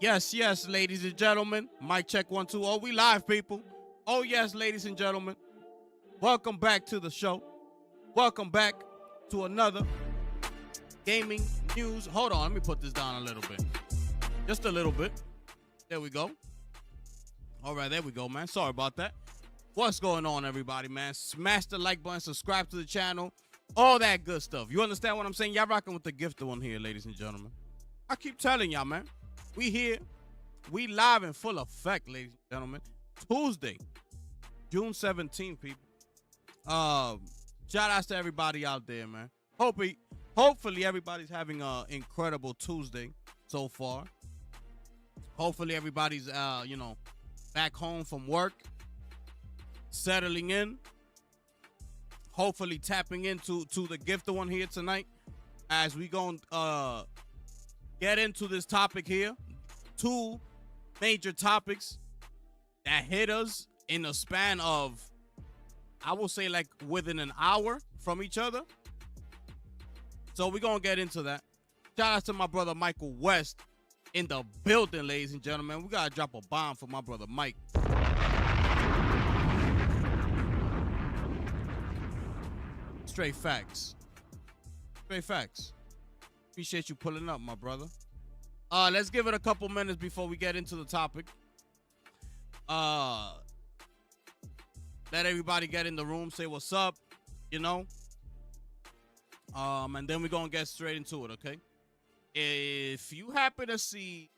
Yes, yes, ladies and gentlemen. Mic check 1 2. Oh, we live, people. Oh, yes, ladies and gentlemen. Welcome back to the show. Welcome back to another gaming news. Hold on, let me put this down a little bit. Just a little bit. There we go. All right, there we go, man. Sorry about that. What's going on, everybody, man? Smash the like button, subscribe to the channel, all that good stuff. You understand what I'm saying? Y'all rocking with the gifted one here, ladies and gentlemen. I keep telling y'all, man. We here. We live in full effect, ladies and gentlemen. Tuesday, June 17th, people. Shout outs to everybody out there, man. Hopefully everybody's having an incredible Tuesday so far. Hopefully everybody's back home from work, settling in. Hopefully tapping into the gifted one here tonight as we gonna get into this topic here. Two major topics that hit us in a span of, I will say, like within an hour from each other. So we're going to get into that. Shout out to my brother Michael West in the building, ladies and gentlemen. We got to drop a bomb for my brother Mike. Straight facts. Straight facts. Appreciate you pulling up, my brother. Let's give it a couple minutes before we get into the topic. Let everybody get in the room, say what's up, and then we're gonna get straight into it, okay? If you happen to see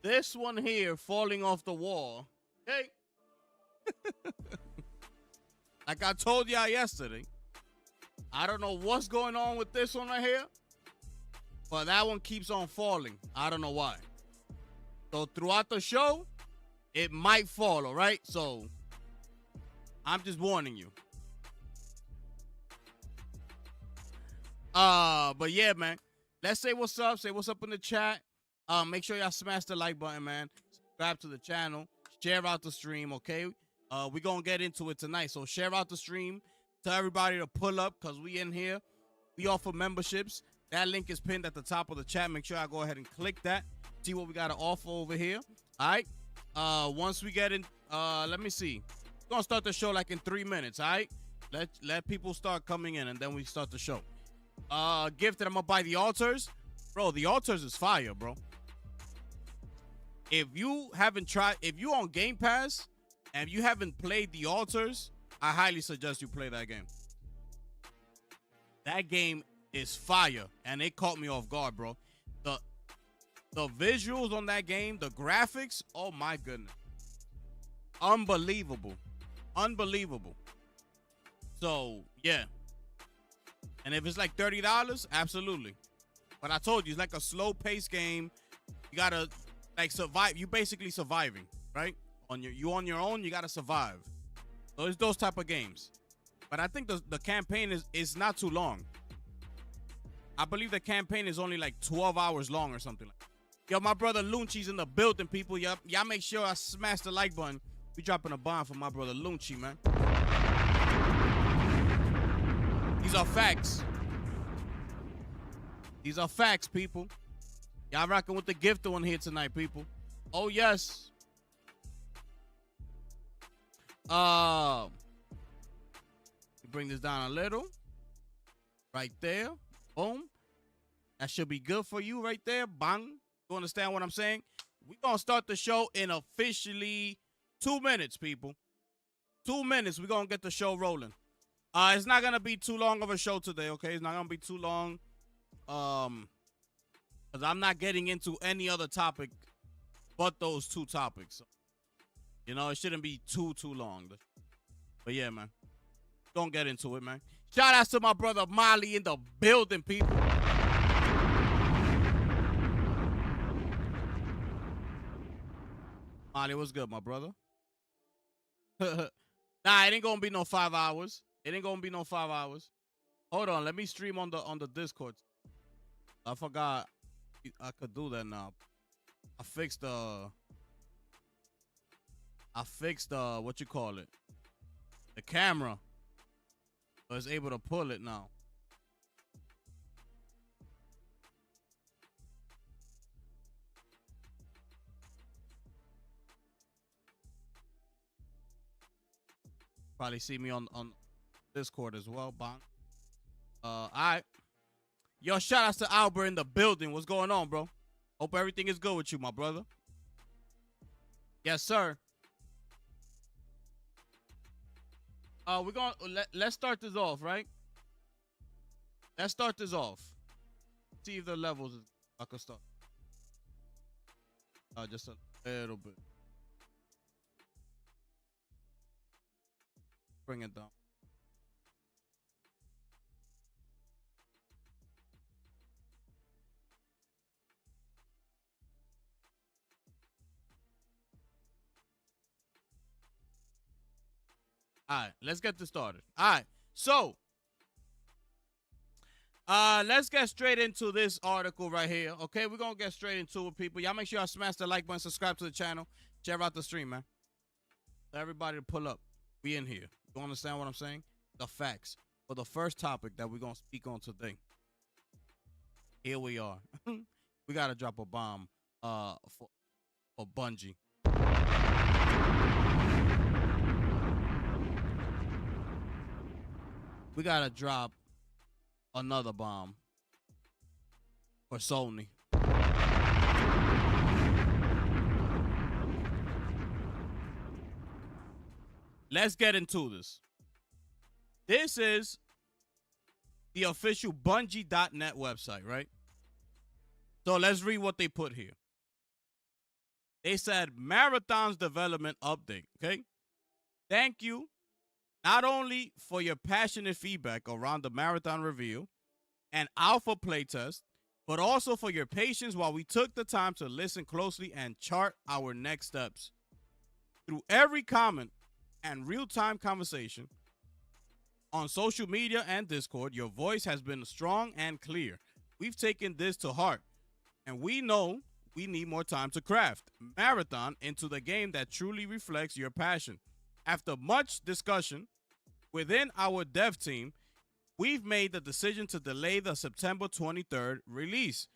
this one here falling off the wall, okay? Like I told y'all yesterday, I don't know what's going on with this one right here, but that one keeps on falling. I don't know why. So throughout the show, it might fall, all right? So I'm just warning you. But yeah, man. Let's say what's up. Say what's up in the chat. Make sure y'all smash the like button, man. Subscribe to the channel. Share out the stream, okay? We're gonna get into it tonight. So share out the stream. Tell everybody to pull up because we in here. We offer memberships. That link is pinned at the top of the chat. Make sure I go ahead and click that. See what we got to offer over here. All right. Once we get in, let me see. We're gonna start the show like in 3 minutes. All right. Let people start coming in, and then we start the show. Gifted, I'm gonna buy the altars, bro. The altars is fire, bro. If you haven't tried, if you on Game Pass and you haven't played the altars, I highly suggest you play that game. That game is fire, and it caught me off guard, bro. The visuals on that game, the graphics, oh my goodness. Unbelievable. Unbelievable. So, yeah. And if it's like $30, absolutely. But I told you, it's like a slow-paced game. You gotta, like, survive. You basically surviving, right? You on your own, you gotta survive. So it's those type of games. But I think the campaign is not too long. I believe the campaign is only like 12 hours long or something like that. Yo, my brother Lunchi's in the building, people. Y'all make sure I smash the like button. We dropping a bomb for my brother Lunchi, man. These are facts. These are facts, people. Y'all rocking with the gifted one here tonight, people. Oh, yes. Bring this down a little. Right there. Boom. That should be good for you right there. Bang. You understand what I'm saying? We're going to start the show in officially 2 minutes, people. 2 minutes. We're going to get the show rolling. It's not going to be too long of a show today, okay? It's not going to be too long. Because I'm not getting into any other topic but those two topics. It shouldn't be too long. But yeah, man. Don't get into it, man. Shout out to my brother Molly in the building, people. Molly, what's good, my brother? Nah, it ain't gonna be no 5 hours. It ain't gonna be no 5 hours. Hold on, let me stream on the Discord. I forgot I could do that now. I fixed what you call it? The camera. I was able to pull it now. Probably see me on Discord as well, Bong. All right. Yo, shout outs to Albert in the building. What's going on, bro? Hope everything is good with you, my brother. Yes, sir. We're gonna let's start this off, right? Let's start this off. See if the levels I can start. Just a little bit. Bring it down. All right, let's get this started. All right, so let's get straight into this article right here. Okay, we're gonna get straight into it, people. Y'all make sure y'all smash the like button, subscribe to the channel, share out the stream, man. Let everybody to pull up. We in here. You understand what I'm saying? The facts for the first topic that we're gonna speak on today. Here we are. We gotta drop a bomb for Bungie. We gotta drop another bomb for Sony. Let's get into this. This is the official Bungie.net website, right? So let's read what they put here. They said Marathon's development update, okay? Thank you not only for your passionate feedback around the Marathon review and alpha playtest, but also for your patience while we took the time to listen closely and chart our next steps. Through every comment and real-time conversation on social media and Discord, your voice has been strong and clear. We've taken this to heart, and we know we need more time to craft Marathon into the game that truly reflects your passion. After much discussion within our dev team, we've made the decision to delay the September 23rd release.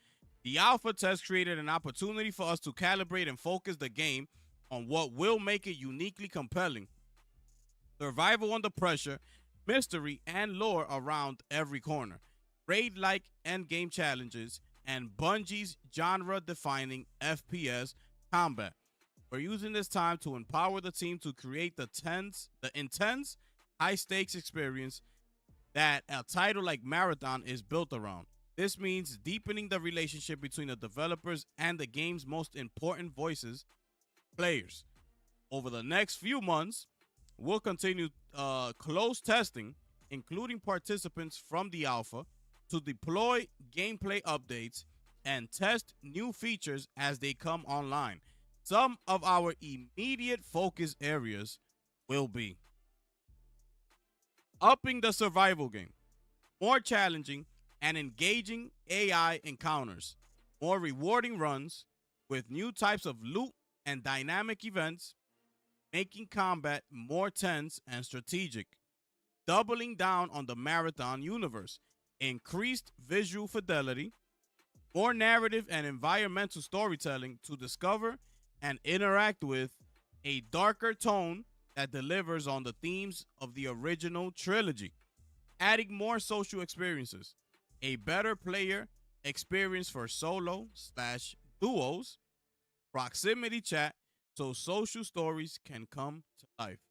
The alpha test created an opportunity for us to calibrate and focus the game on what will make it uniquely compelling. Survival under pressure, mystery, and lore around every corner. Raid-like endgame challenges, and Bungie's genre-defining FPS combat. We're using this time to empower the team to create the intense, high-stakes experience that a title like Marathon is built around. This means deepening the relationship between the developers and the game's most important voices, players. Over the next few months, we'll continue close testing, including participants from the alpha, to deploy gameplay updates and test new features as they come online. Some of our immediate focus areas will be upping the survival game, more challenging and engaging AI encounters, more rewarding runs with new types of loot and dynamic events, making combat more tense and strategic, doubling down on the Marathon universe, increased visual fidelity, more narrative and environmental storytelling to discover and interact with, a darker tone that delivers on the themes of the original trilogy, adding more social experiences, a better player experience for solo/duos, proximity chat so social stories can come to life.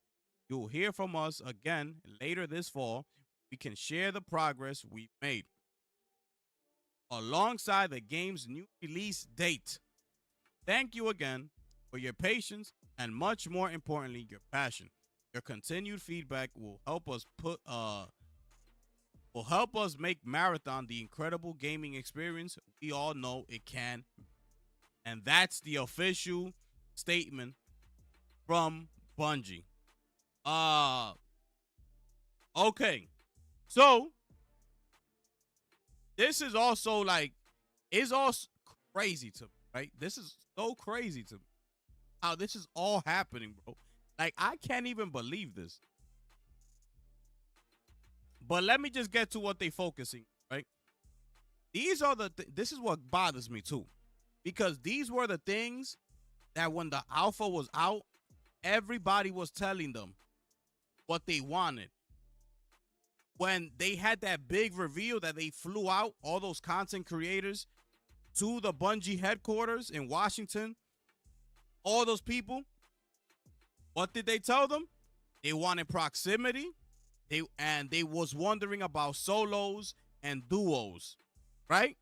You'll hear from us again later this fall. We can share the progress we've made alongside the game's new release date. Thank you again for your patience and, much more importantly, your passion. Your continued feedback will help us make Marathon the incredible gaming experience we all know it can. And that's the official statement from Bungie. Okay. So this is also like, it's all crazy to me, right? This is so crazy to me. How this is all happening, bro. Like, I can't even believe this. But let me just get to what they focusing, right? These are this is what bothers me too. Because these were the things that when the alpha was out, everybody was telling them. what they wanted. When they had that big reveal that they flew out all those content creators to the Bungie headquarters in Washington, all those people, what did they tell them? They wanted proximity. They was wondering about solos and duos, right?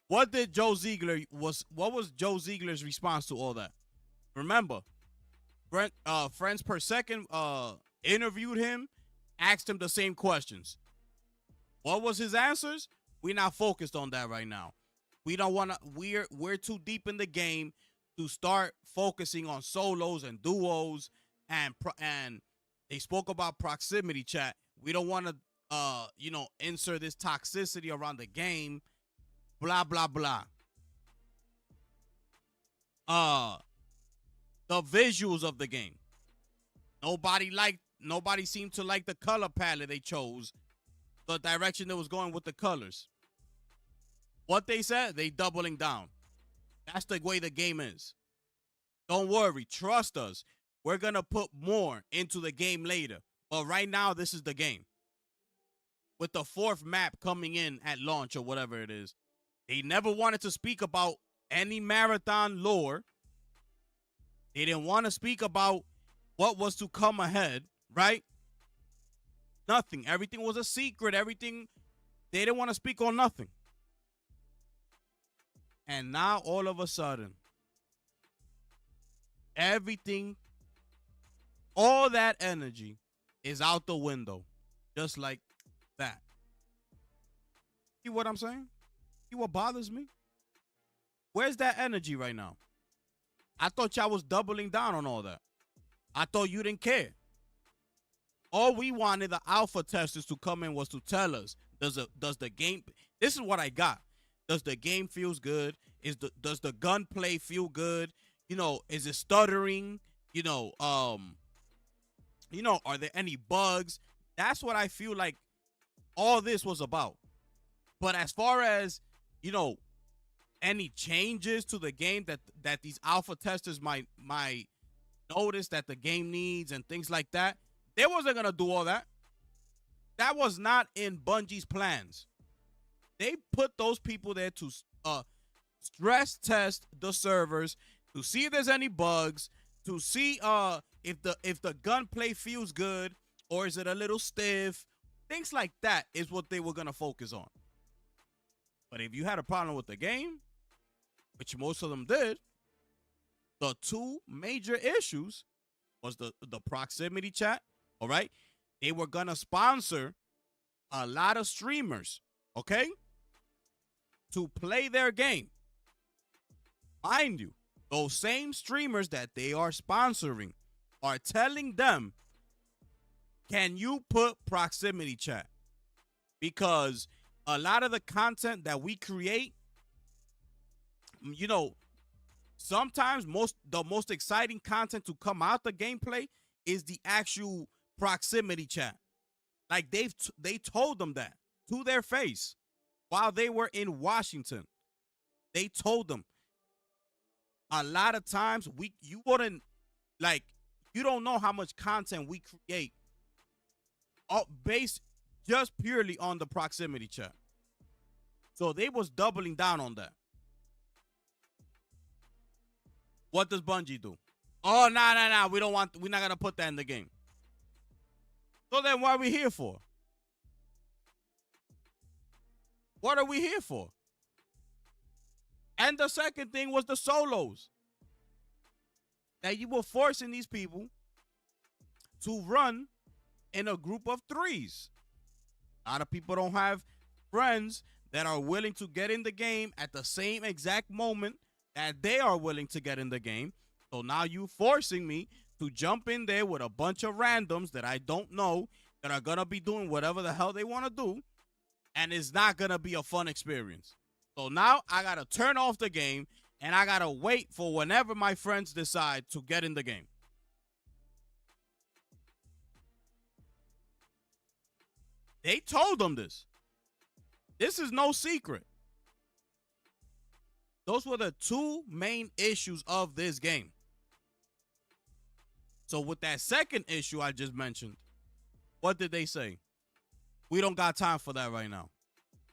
What was Joe Ziegler's response to all that? Remember, Friends Per Second interviewed him, asked him the same questions. What was his answers? We're not focused on that right now. We don't want to. We're too deep in the game to start focusing on solos and duos, and they spoke about proximity chat. We don't want to insert this toxicity around the game. Blah blah blah. The visuals of the game. Nobody seemed to like the color palette they chose, the direction that was going with the colors. What they said, they doubling down. That's the way the game is. Don't worry, trust us. We're going to put more into the game later. But right now, this is the game. With the 4th map coming in at launch or whatever it is. They never wanted to speak about any marathon lore. They didn't want to speak about what was to come ahead, right? Nothing. Everything was a secret. Everything. They didn't want to speak on nothing. And now, all of a sudden, everything, all that energy is out the window. Just like that. See what I'm saying? See what bothers me? Where's that energy right now? I thought y'all was doubling down on all that. I thought you didn't care. All we wanted the alpha testers to come in was to tell us, does the game, this is what I got. Does the game feels good? Does the gunplay feel good? Is it stuttering? Are there any bugs? That's what I feel like all this was about. But as far as, any changes to the game that these alpha testers might notice that the game needs and things like that, they wasn't going to do all that. That was not in Bungie's plans. They put those people there to stress test the servers, to see if there's any bugs, to see if the gunplay feels good or is it a little stiff. Things like that is what they were going to focus on. But if you had a problem with the game, which most of them did, the 2 major issues was the proximity chat, all right? They were going to sponsor a lot of streamers, okay, to play their game. Mind you, those same streamers that they are sponsoring are telling them, can you put proximity chat? Because a lot of the content that we create, sometimes the most exciting content to come out the gameplay is the actual proximity chat. Like they told them that to their face while they were in Washington. They told them a lot of times you wouldn't, like, you don't know how much content we create based just purely on the proximity chat. So they was doubling down on that. What does Bungie do? Oh, nah. We're not going to put that in the game. So then what are we here for? What are we here for? And the second thing was the solos. That you were forcing these people to run in a group of 3s. A lot of people don't have friends that are willing to get in the game at the same exact moment that they are willing to get in the game. So now you forcing me to jump in there with a bunch of randoms that I don't know that are going to be doing whatever the hell they want to do. And it's not going to be a fun experience. So now I got to turn off the game and I got to wait for whenever my friends decide to get in the game. They told them this. This is no secret. Those were the 2 main issues of this game. So with that second issue I just mentioned, what did they say? We don't got time for that right now.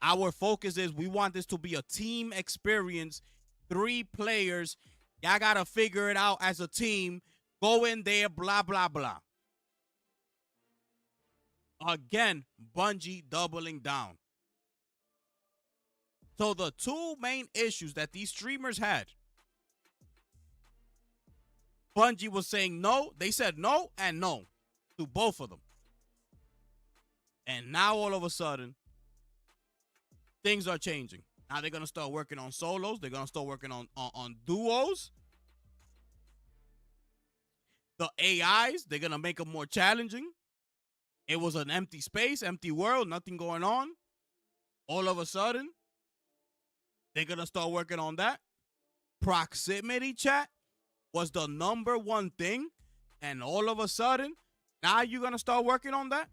Our focus is we want this to be a team experience. 3 players. Y'all got to figure it out as a team. Go in there, blah, blah, blah. Again, Bungie doubling down. So the 2 main issues that these streamers had, Bungie was saying no. They said no and no to both of them. And now all of a sudden, things are changing. Now they're going to start working on solos. They're going to start working on duos. The AIs, they're going to make them more challenging. It was an empty space, empty world, nothing going on. All of a sudden, they're going to start working on that. Proximity chat was the #1 thing. And all of a sudden, now you're going to start working on that?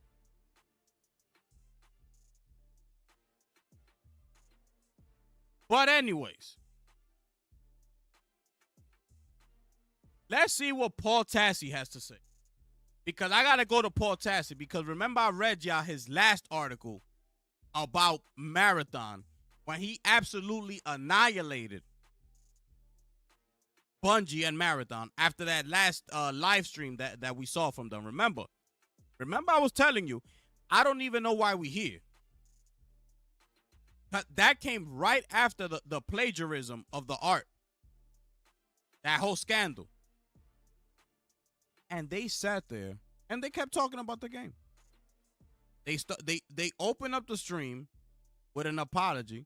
But anyways, let's see what Paul Tassi has to say. Because I got to go to Paul Tassi. Because remember I read y'all his last article about Marathon when he absolutely annihilated Bungie and Marathon after that last live stream that we saw from them. Remember I was telling you, I don't even know why we here. That came right after the plagiarism of the art. That whole scandal. And they sat there and they kept talking about the game. They opened up the stream with an apology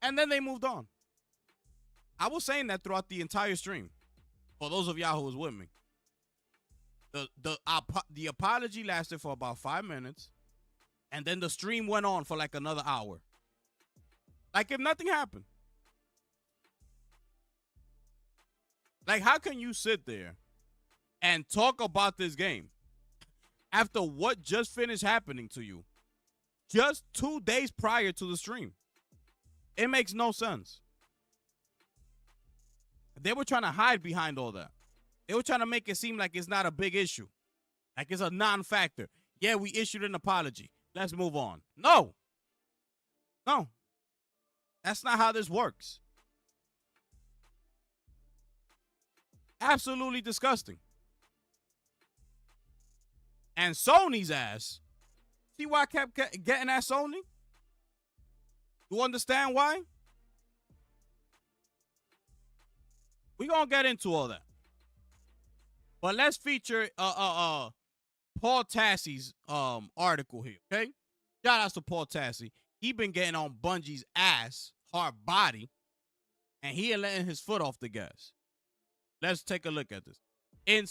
and then they moved on. I was saying that throughout the entire stream. For those of y'all who was with me. The apology lasted for about 5 minutes and then the stream went on for like another hour. Like if nothing happened. Like how can you sit there and talk about this game after what just finished happening to you just 2 days prior to the stream? It makes no sense. They were trying to hide behind all that. They were trying to make it seem like it's not a big issue. Like it's a non-factor. Yeah, we issued an apology. Let's move on. No. That's not how this works. Absolutely disgusting. And Sony's ass. See why I kept getting at Sony? You understand why? We're going to get into all that. But let's feature Paul Tassi's article here, okay? Shout out to Paul Tassi. He been getting on Bungie's ass, hard body, and he ain't letting his foot off the gas. Let's take a look at this. In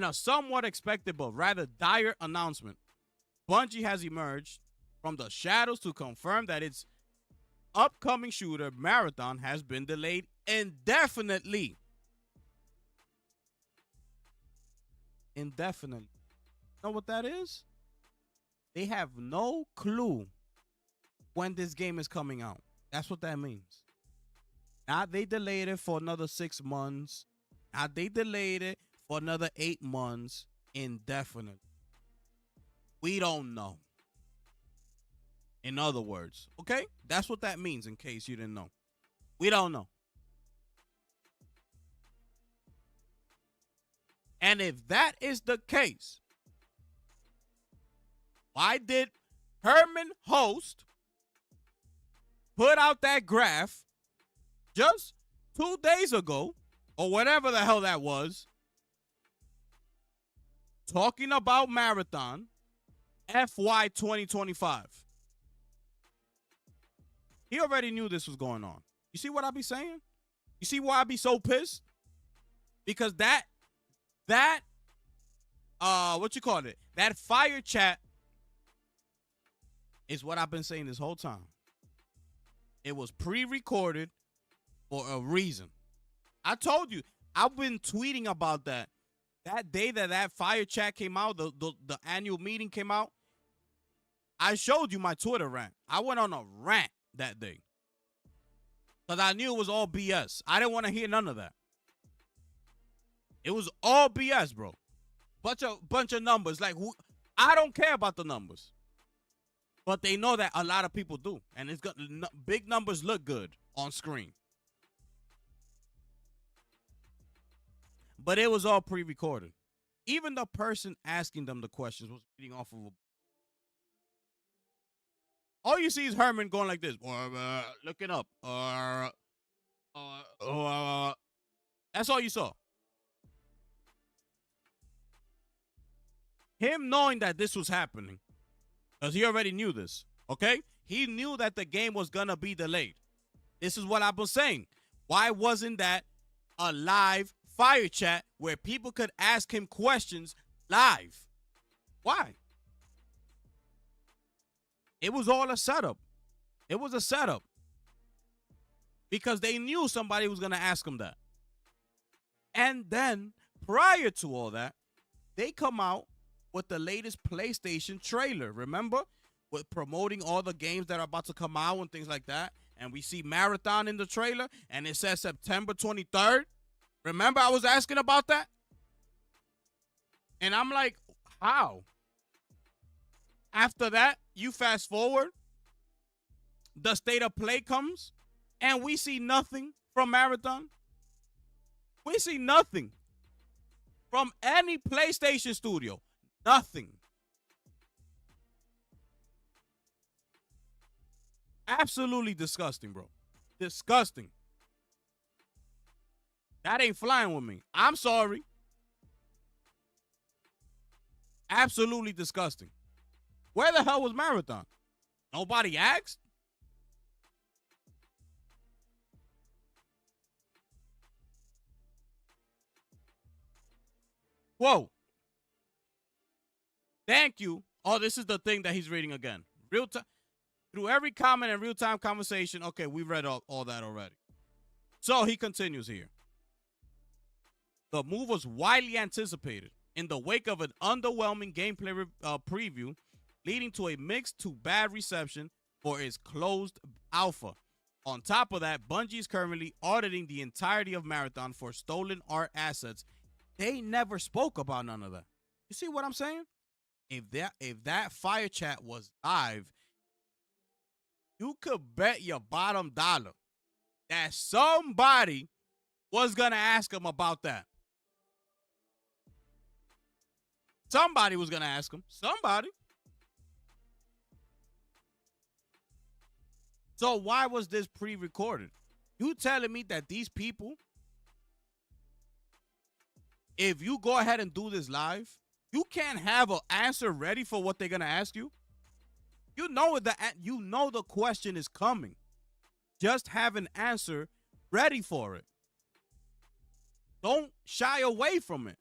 a somewhat expected but rather dire announcement, Bungie has emerged from the shadows to confirm that its upcoming shooter, Marathon, has been delayed indefinitely. Indefinitely. You know what that is? They have no clue when this game is coming out. That's what that means. Now they delayed it for another 6 months. Now they delayed it for another 8 months. Indefinite. We don't know. In other words, okay? That's what that means in case you didn't know. We don't know. And if that is the case, why did Hermen Host put out that graph just 2 days ago, or whatever the hell that was, talking about Marathon FY 2025? He already knew this was going on. You see what I be saying? You see why I be so pissed? Because that fire chat is what I've been saying this whole time. It was pre-recorded for a reason. I told you, I've been tweeting about that. That day that fire chat came out, the annual meeting came out, I showed you my Twitter rant. I went on a rant that day. Because I knew it was all BS. I didn't want to hear none of that. It was all BS, bro. Bunch of numbers. Like, I don't care about the numbers, but they know that a lot of people do, and it's got big numbers look good on screen. But it was all pre-recorded. Even the person asking them the questions was reading off of a. All you see is Herman going like this, looking up. That's all you saw. Him knowing that this was happening, because he already knew this, okay? He knew that the game was going to be delayed. This is what I was saying. Why wasn't that a live fire chat where people could ask him questions live? Why? It was all a setup. It was a setup. Because they knew somebody was going to ask him that. And then, prior to all that, they come out with the latest PlayStation trailer. Remember? With promoting all the games that are about to come out and things like that. And we see Marathon in the trailer, and it says September 23rd. Remember I was asking about that? And I'm like, how? After that, you fast forward, the state of play comes, and we see nothing from Marathon. We see nothing from any PlayStation studio. Nothing. Absolutely disgusting, bro. Disgusting. That ain't flying with me. I'm sorry. Absolutely disgusting. Where the hell was Marathon? Nobody asked? Whoa. Thank you. Oh, this is the thing that he's reading again. Real time. Through every comment and real-time conversation. Okay, we read all that already. So he continues here. The move was widely anticipated in the wake of an underwhelming gameplay preview, leading to a mixed to bad reception for its closed alpha. On top of that, Bungie is currently auditing the entirety of Marathon for stolen art assets. They never spoke about none of that. You see what I'm saying? If that fire chat was live, you could bet your bottom dollar that somebody was going to ask him about that. Somebody was going to ask him. Somebody. So why was this pre-recorded? You telling me that these people, if you go ahead and do this live, you can't have an answer ready for what they're going to ask you? You know the question is coming. Just have an answer ready for it. Don't shy away from it.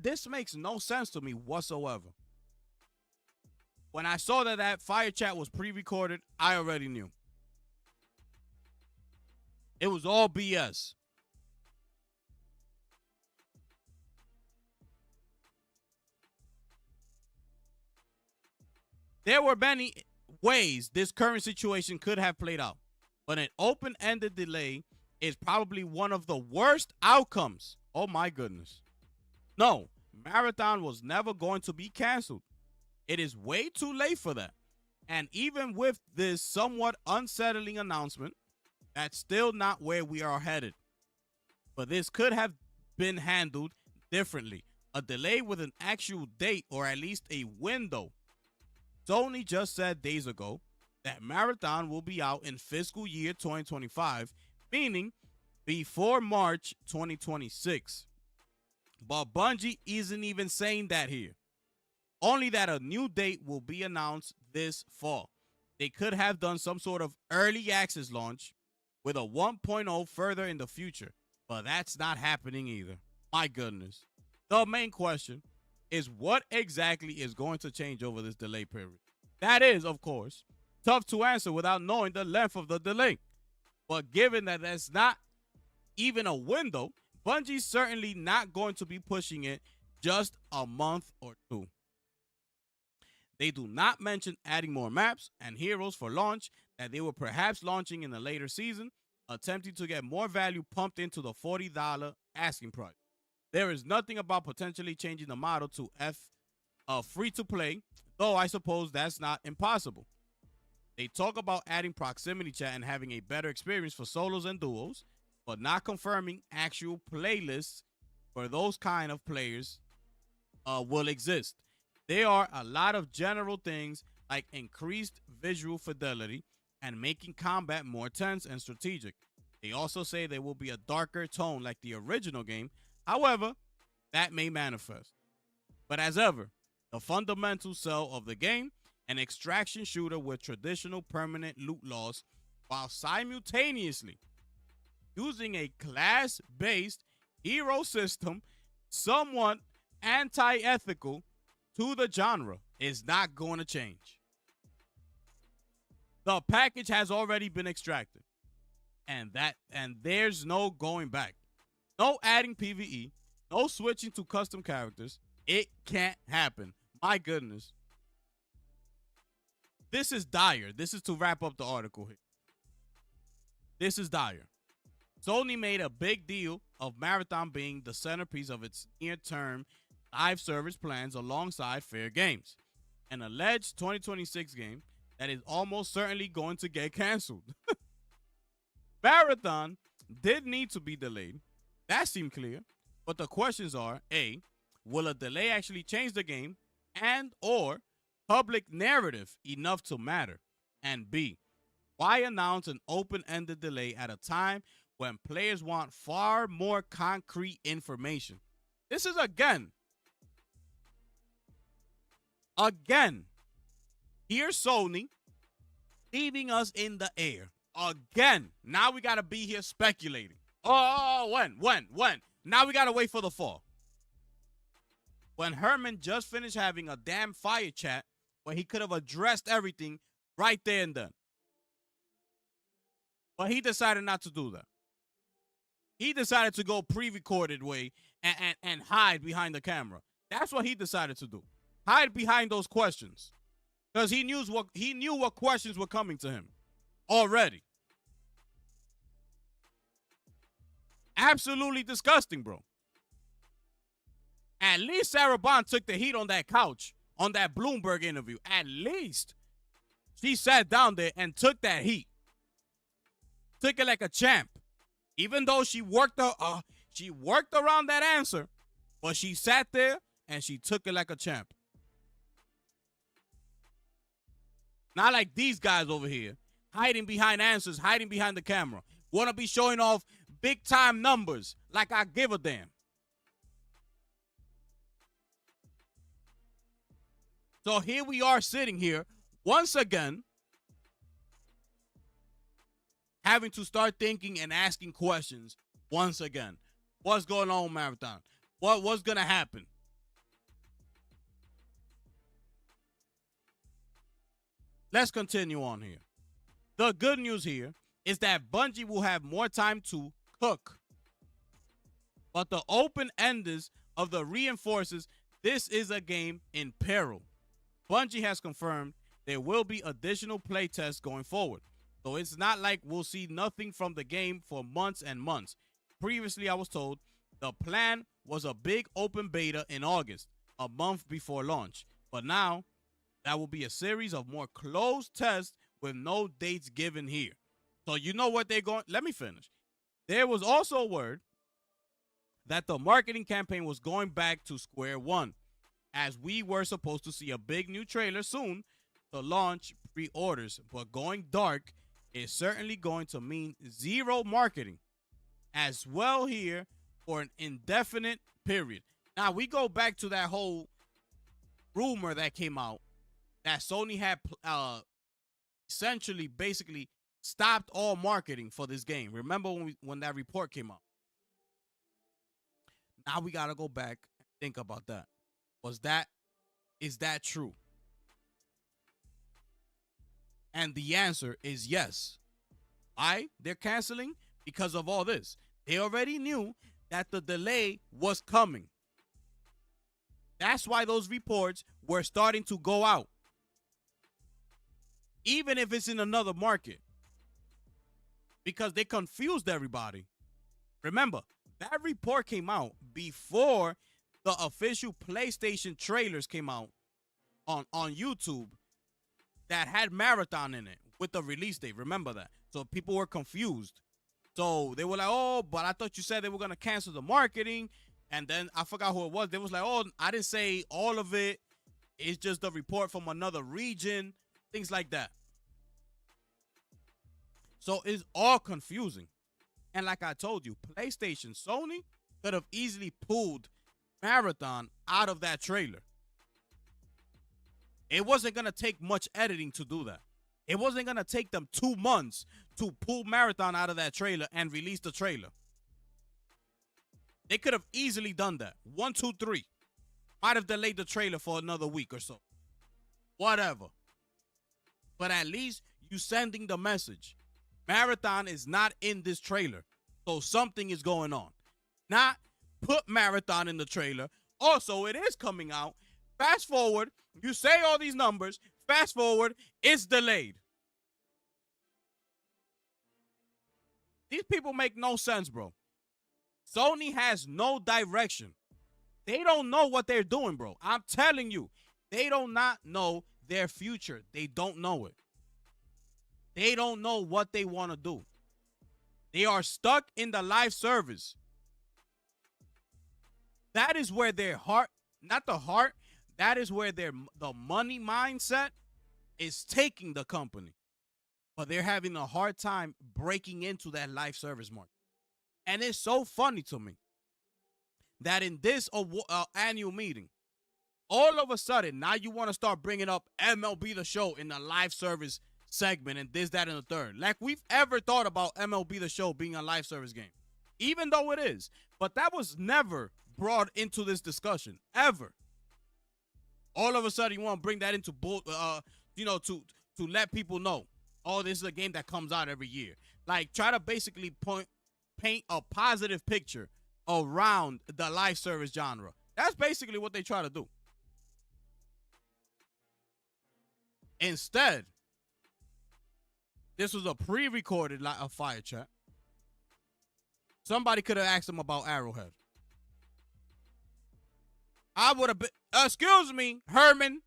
This makes no sense to me whatsoever. When I saw that fire chat was pre-recorded, I already knew. It was all BS. There were many ways this current situation could have played out, but an open-ended delay is probably one of the worst outcomes. Oh my goodness. No, Marathon was never going to be canceled. It is way too late for that. And even with this somewhat unsettling announcement, that's still not where we are headed. But this could have been handled differently. A delay with an actual date, or at least a window. Sony just said days ago that Marathon will be out in fiscal year 2025, meaning before March 2026. But Bungie isn't even saying that here. Only that a new date will be announced this fall. They could have done some sort of early access launch with a 1.0 further in the future, but that's not happening either. My goodness. The main question is what exactly is going to change over this delay period? That is, of course, tough to answer without knowing the length of the delay. But given that that's not even a window, Bungie's certainly not going to be pushing it just a month or two. They do not mention adding more maps and heroes for launch that they were perhaps launching in a later season, attempting to get more value pumped into the $40 asking price. There is nothing about potentially changing the model to free to play, though I suppose that's not impossible. They talk about adding proximity chat and having a better experience for solos and duos, but not confirming actual playlists for those kind of players will exist. There are a lot of general things like increased visual fidelity and making combat more tense and strategic. They also say there will be a darker tone like the original game. However, that may manifest. But as ever, the fundamental sell of the game, an extraction shooter with traditional permanent loot loss, while simultaneously using a class-based hero system somewhat anti-ethical to the genre, is not going to change. The package has already been extracted, and there's no going back. No adding PvE, no switching to custom characters. It can't happen. My goodness. This is dire. This is to wrap up the article here. This is dire. Sony made a big deal of Marathon being the centerpiece of its near-term live service plans alongside Fair Games, an alleged 2026 game that is almost certainly going to get canceled. Marathon did need to be delayed. That seemed clear. But the questions are, A, will a delay actually change the game and or public narrative enough to matter? And B, why announce an open-ended delay at a time when players want far more concrete information? This is again, here's Sony leaving us in the air. Again. Now we got to be here speculating. Oh, when? Now we got to wait for the fall. When Herman just finished having a damn fire chat where he could have addressed everything right there and then. But he decided not to do that. He decided to go pre-recorded way and hide behind the camera. That's what he decided to do. Hide behind those questions. Because he knew what questions were coming to him already. Absolutely disgusting, bro. At least Sarah Bond took the heat on that couch on that Bloomberg interview. At least she sat down there and took that heat. Took it like a champ. Even though she worked around that answer, but she sat there and she took it like a champ. Not like these guys over here, hiding behind answers, hiding behind the camera. Want to be showing off big time numbers like I give a damn. So here we are sitting here once again, having to start thinking and asking questions once again. What's going on, Marathon? What's going to happen? Let's continue on here. The good news here is that Bungie will have more time to cook. But the open-enders of the reinforces this is a game in peril. Bungie has confirmed there will be additional playtests going forward. So it's not like we'll see nothing from the game for months and months. Previously, I was told the plan was a big open beta in August, a month before launch. But now, that will be a series of more closed tests with no dates given here. So you know what they're going... Let me finish. There was also word that the marketing campaign was going back to square one, as we were supposed to see a big new trailer soon to launch pre-orders. But going dark is certainly going to mean zero marketing as well here for an indefinite period. Now, we go back to that whole rumor that came out that Sony had essentially basically stopped all marketing for this game. Remember when that report came out? Now we got to go back and think about that. Is that true? And the answer is yes. Why? They're canceling because of all this. They already knew that the delay was coming. That's why those reports were starting to go out. Even if it's in another market. Because they confused everybody. Remember, that report came out before the official PlayStation trailers came out on YouTube that had Marathon in it with the release date. Remember that? So people were confused. So they were like, oh, but I thought you said they were going to cancel the marketing. And then I forgot who it was. They was like, oh, I didn't say all of it. It's just the report from another region. Things like that. So it's all confusing. And like I told you, PlayStation, Sony could have easily pulled Marathon out of that trailer. It wasn't going to take much editing to do that. It wasn't going to take them 2 months to pull Marathon out of that trailer and release the trailer. They could have easily done that. 1, 2, 3. Might have delayed the trailer for another week or so. Whatever. But at least you sending the message. Marathon is not in this trailer. So something is going on. Not put Marathon in the trailer. Also, it is coming out. Fast forward. You say all these numbers. Fast forward. It's delayed. These people make no sense, bro. Sony has no direction. They don't know what they're doing, bro. I'm telling you. They do not know their future. They don't know it. They don't know what they want to do. They are stuck in the live service. That is where their heart, not the heart, that is where the money mindset is taking the company. But they're having a hard time breaking into that live service market. And it's so funny to me that in this annual meeting, all of a sudden, now you want to start bringing up MLB The Show in the live service segment and this, that, and the third. Like we've ever thought about MLB The Show being a live service game, even though it is. But that was never brought into this discussion, ever. All of a sudden, you want to bring that into, to let people know, oh, this is a game that comes out every year. Like, try to basically paint a positive picture around the live service genre. That's basically what they try to do. Instead, this was a pre-recorded fire chat. Somebody could have asked him about Arrowhead. I would have been, excuse me, Herman,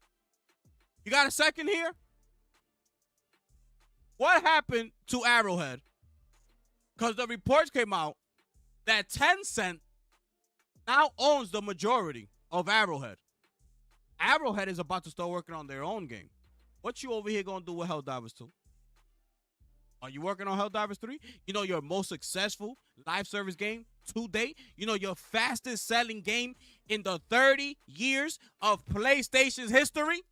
you got a second here? What happened to Arrowhead? Because the reports came out that Tencent now owns the majority of Arrowhead. Arrowhead is about to start working on their own game. What you over here going to do with Helldivers 2? Are you working on Helldivers 3? You know, your most successful live service game to date? You know, your fastest selling game in the 30 years of PlayStation's history?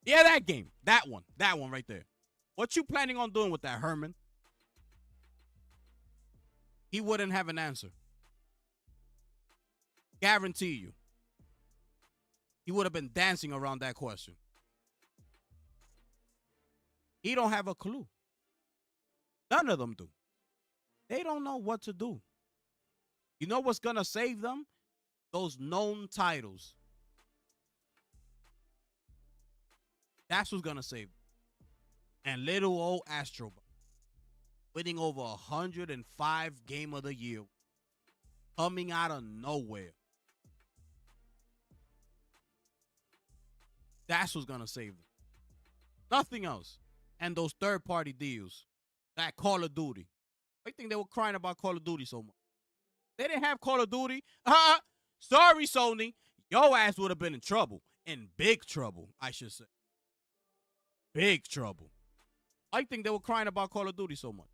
Yeah, that game. That one right there. What you planning on doing with that, Herman? He wouldn't have an answer. Guarantee you. He would have been dancing around that question. He don't have a clue. None of them do. They don't know what to do. You know what's going to save them? Those known titles. That's what's going to save them. And little old Astro Bot, winning over 105 Game of the Year, coming out of nowhere. That's what's going to save them. Nothing else. And those third-party deals. That Call of Duty. I think they were crying about Call of Duty so much. They didn't have Call of Duty. Sorry, Sony. Your ass would have been in trouble. In big trouble, I should say. Big trouble. I think they were crying about Call of Duty so much.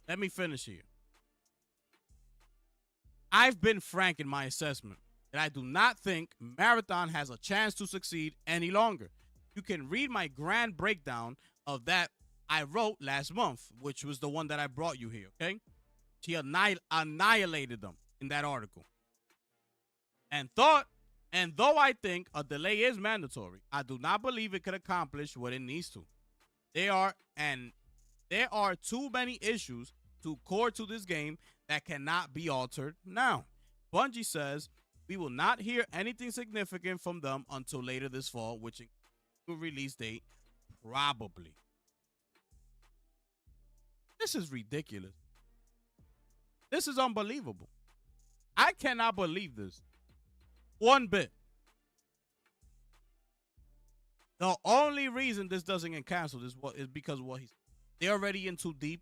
Let me finish here. I've been frank in my assessment that I do not think Marathon has a chance to succeed any longer. You can read my grand breakdown of that I wrote last month, which was the one that I brought you here, okay? She annihilated them in that article. And though I think a delay is mandatory, I do not believe it could accomplish what it needs to. There are too many issues core to this game that cannot be altered now. Bungie says we will not hear anything significant from them until later this fall, which includes release date, probably. This is ridiculous. This is unbelievable. I cannot believe this one bit. The only reason this doesn't get canceled is because of what they're already in too deep.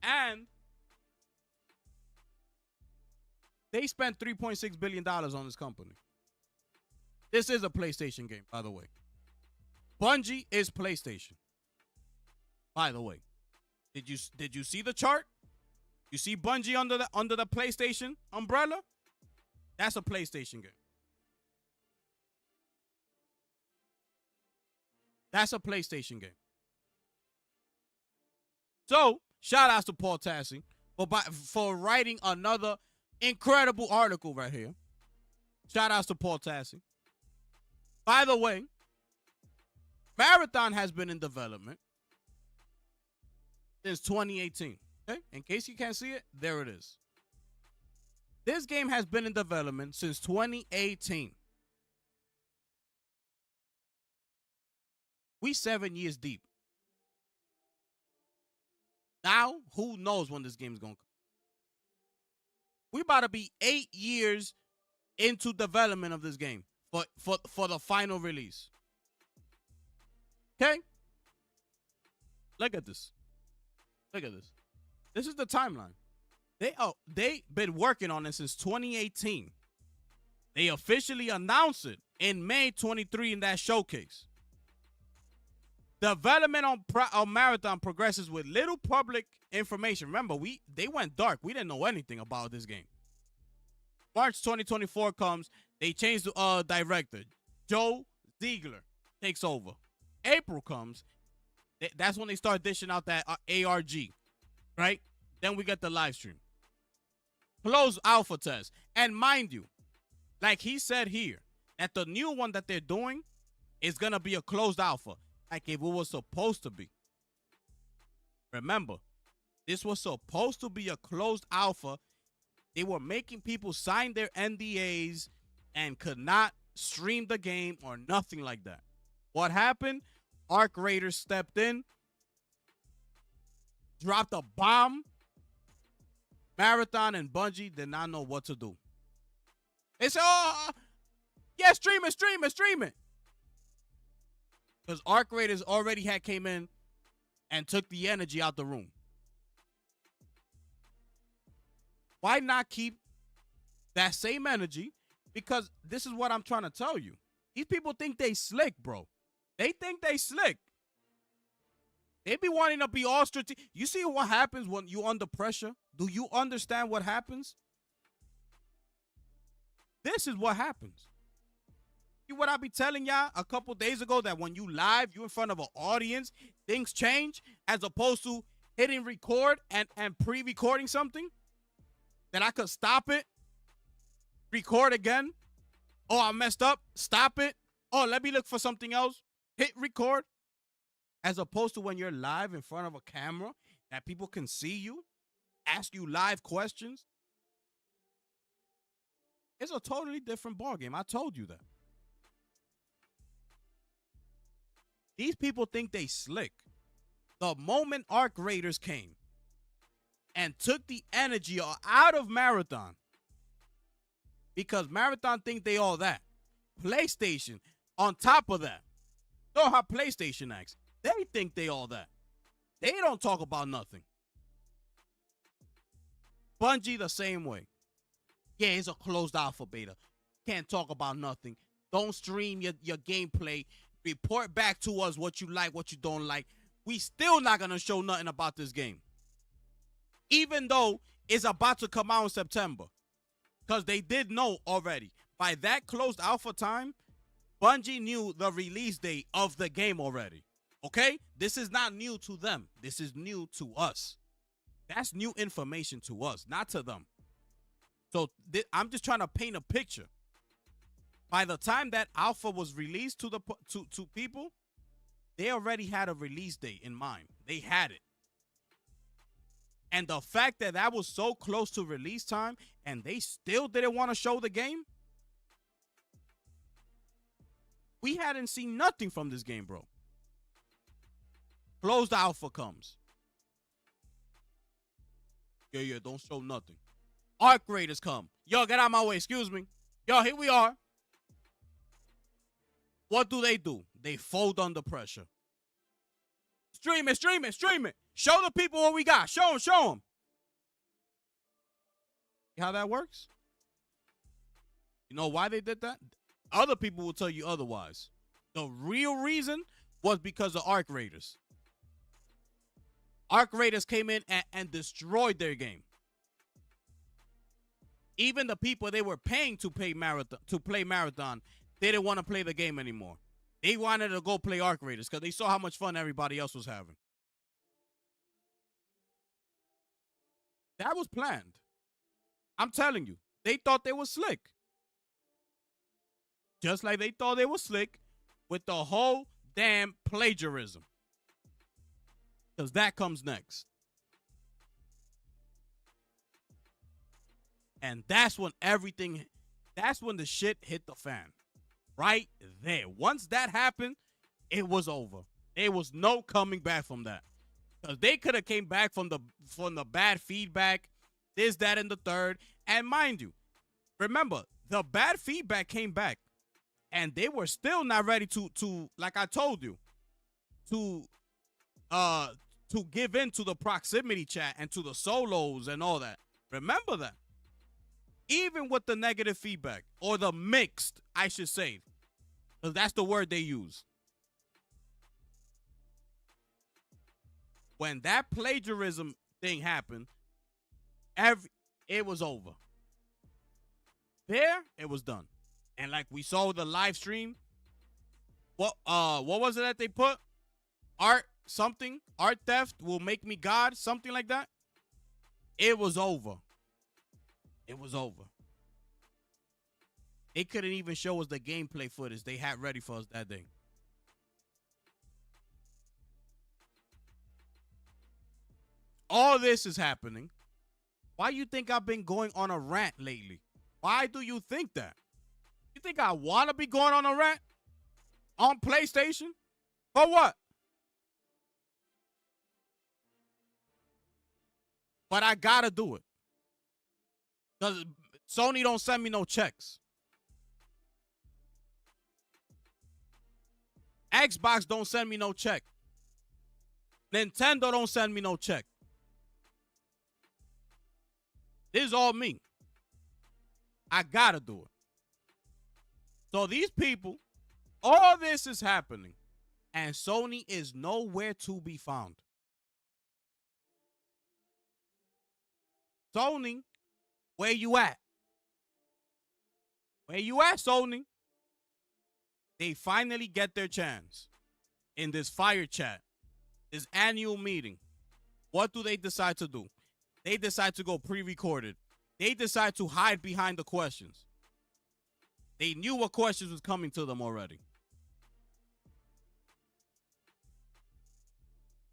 And they spent $3.6 billion on this company. This is a PlayStation game, by the way. Bungie is PlayStation. By the way. Did you see the chart? You see Bungie under the PlayStation umbrella? That's a PlayStation game. That's a PlayStation game. So, shout outs to Paul Tassi for writing another incredible article right here. Shout outs to Paul Tassi. By the way, Marathon has been in development since 2018. Okay? In case you can't see it, there it is. This game has been in development since 2018. We 7 years deep. Now, who knows when this game is going to come? We about to be 8 years into development of this game for the final release. Okay? Look at this. Look at this. This is the timeline. They've been working on it since 2018. They officially announced it in May 23 in that showcase. Development on Marathon progresses with little public information. Remember, they went dark. We didn't know anything about this game. March 2024 comes. They change the director. Joe Ziegler takes over. April comes. That's when they start dishing out that ARG, right? Then we get the live stream. Closed alpha test. And mind you, like he said here, that the new one that they're doing is going to be a closed alpha. Like it was supposed to be. Remember, this was supposed to be a closed alpha. They were making people sign their NDAs and could not stream the game or nothing like that. What happened? Arc Raiders stepped in, dropped a bomb. Marathon and Bungie did not know what to do. They said, yeah, stream it. Because Arc Raiders already came in and took the energy out the room. Why not keep that same energy? Because this is what I'm trying to tell you. These people think they slick, bro. They think they slick. They be wanting to be all strategic. You see what happens when you under pressure? Do you understand what happens? This is what happens. See what I be telling y'all a couple days ago, that when you live, you in front of an audience, things change, as opposed to hitting record and pre-recording something, that I could stop it, record again. Oh, I messed up. Stop it. Oh, let me look for something else. Hit record. As opposed to when you're live in front of a camera that people can see you, ask you live questions. It's a totally different ballgame. I told you that. These people think they slick. The moment Arc Raiders came and took the energy out of Marathon, because Marathon think they all that. PlayStation, on top of that, know how PlayStation acts. They think they all that. They don't talk about nothing. Bungie the same way. Yeah, it's a closed alpha beta. Can't talk about nothing. Don't stream your gameplay. Report back to us what you like, what you don't like. We still not going to show nothing about this game. Even though it's about to come out in September. Because they did know already. By that closed alpha time, Bungie knew the release date of the game already. Okay? This is not new to them. This is new to us. That's new information to us, not to them. So I'm just trying to paint a picture. By the time that alpha was released to people, they already had a release date in mind. They had it. And the fact that that was so close to release time and they still didn't want to show the game, we hadn't seen nothing from this game, bro. Closed alpha comes. Yeah, don't show nothing. Arc Raiders come. Yo, get out of my way. Excuse me. Yo, here we are. What do? They fold under pressure. Stream it. Show the people what we got. Show them. See how that works? You know why they did that? Other people will tell you otherwise. The real reason was because of Arc Raiders. Arc Raiders came in and destroyed their game. Even the people they were paying to play Marathon, they didn't want to play the game anymore. They wanted to go play Arc Raiders because they saw how much fun everybody else was having. That was planned. I'm telling you, they thought they were slick. Just like they thought they were slick with the whole damn plagiarism. Because that comes next. And that's when the shit hit the fan. Right there. Once that happened, it was over. There was no coming back from that. Because they could have came back from the bad feedback, this, that, and the third. And mind you, remember, the bad feedback came back. And they were still not ready to like I told you, to give in to the proximity chat and to the solos and all that. Remember that. Even with the negative feedback, or the mixed, I should say, because that's the word they use. When that plagiarism thing happened, it was over. There, it was done. And like we saw with the live stream, what was it that they put? Art theft will make me God, something like that. It was over. It was over. They couldn't even show us the gameplay footage they had ready for us that day. All this is happening. Why you think I've been going on a rant lately? Why do you think that? You think I want to be going on a rant on PlayStation? For what? But I gotta do it. Because Sony don't send me no checks. Xbox don't send me no check. Nintendo don't send me no check. This is all me. I gotta do it. So these people, all this is happening, and Sony is nowhere to be found. Sony, where you at? Where you at, Sony? They finally get their chance in this fire chat, this annual meeting. What do they decide to do? They decide to go pre-recorded. They decide to hide behind the questions. They knew what questions was coming to them already.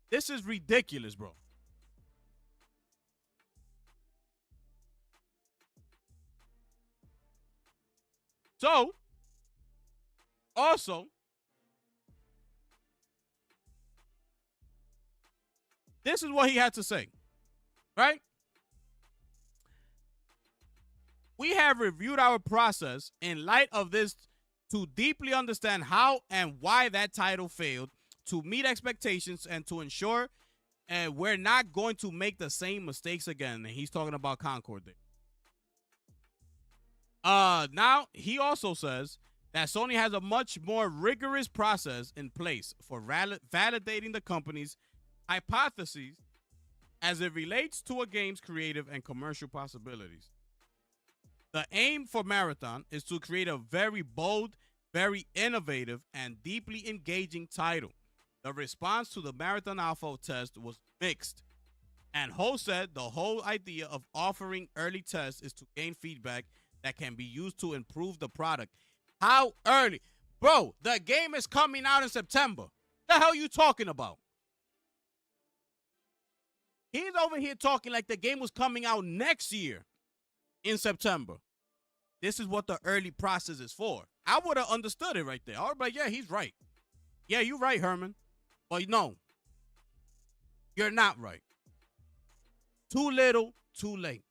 This is ridiculous, bro. So, also, this is what he had to say, right? We have reviewed our process in light of this to deeply understand how and why that title failed, to meet expectations, and to ensure we're not going to make the same mistakes again. And he's talking about Concord there. Now, he also says that Sony has a much more rigorous process in place for validating the company's hypotheses as it relates to a game's creative and commercial possibilities. The aim for Marathon is to create a very bold, very innovative, and deeply engaging title. The response to the Marathon Alpha test was mixed. And Ho said the whole idea of offering early tests is to gain feedback that can be used to improve the product. How early? Bro, the game is coming out in September. The hell you talking about? He's over here talking like the game was coming out next year in September. This is what the early process is for. I would have understood it right there. I would be like, yeah, he's right. Yeah, you're right, Herman. But no, you're not right. Too little, too late.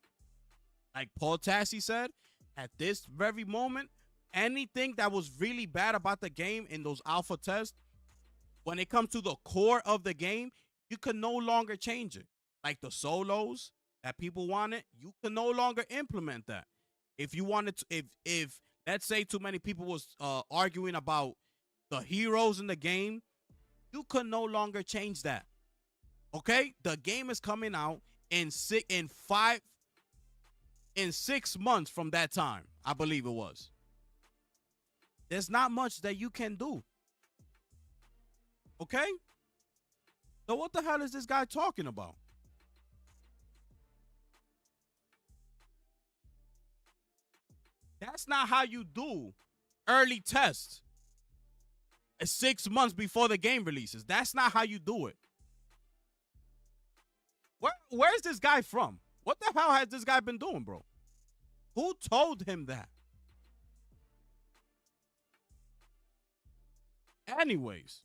Like Paul Tassi said, at this very moment, anything that was really bad about the game in those alpha tests, when it comes to the core of the game, you can no longer change it. Like the solos that people wanted, you can no longer implement that. If you wanted to, if let's say too many people was arguing about the heroes in the game, you could no longer change that. Okay, the game is coming out in 6 months from that time, I believe it was. There's not much that you can do. Okay? So what the hell is this guy talking about? That's not how you do early tests 6 months before the game releases. That's not how you do it. Where's this guy from? What the hell has this guy been doing, bro? Who told him that? Anyways,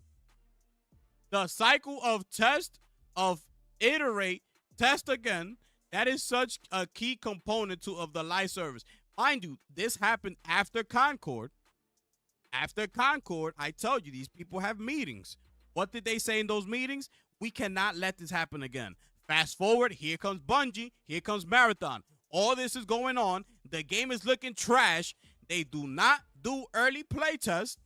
the cycle of test, of iterate, test again, that is such a key component of the live service. Mind you, this happened after Concord. After Concord, I told you, these people have meetings. What did they say in those meetings? We cannot let this happen again. Fast forward, here comes Bungie, here comes Marathon. All this is going on. The game is looking trash. They do not do early play tests.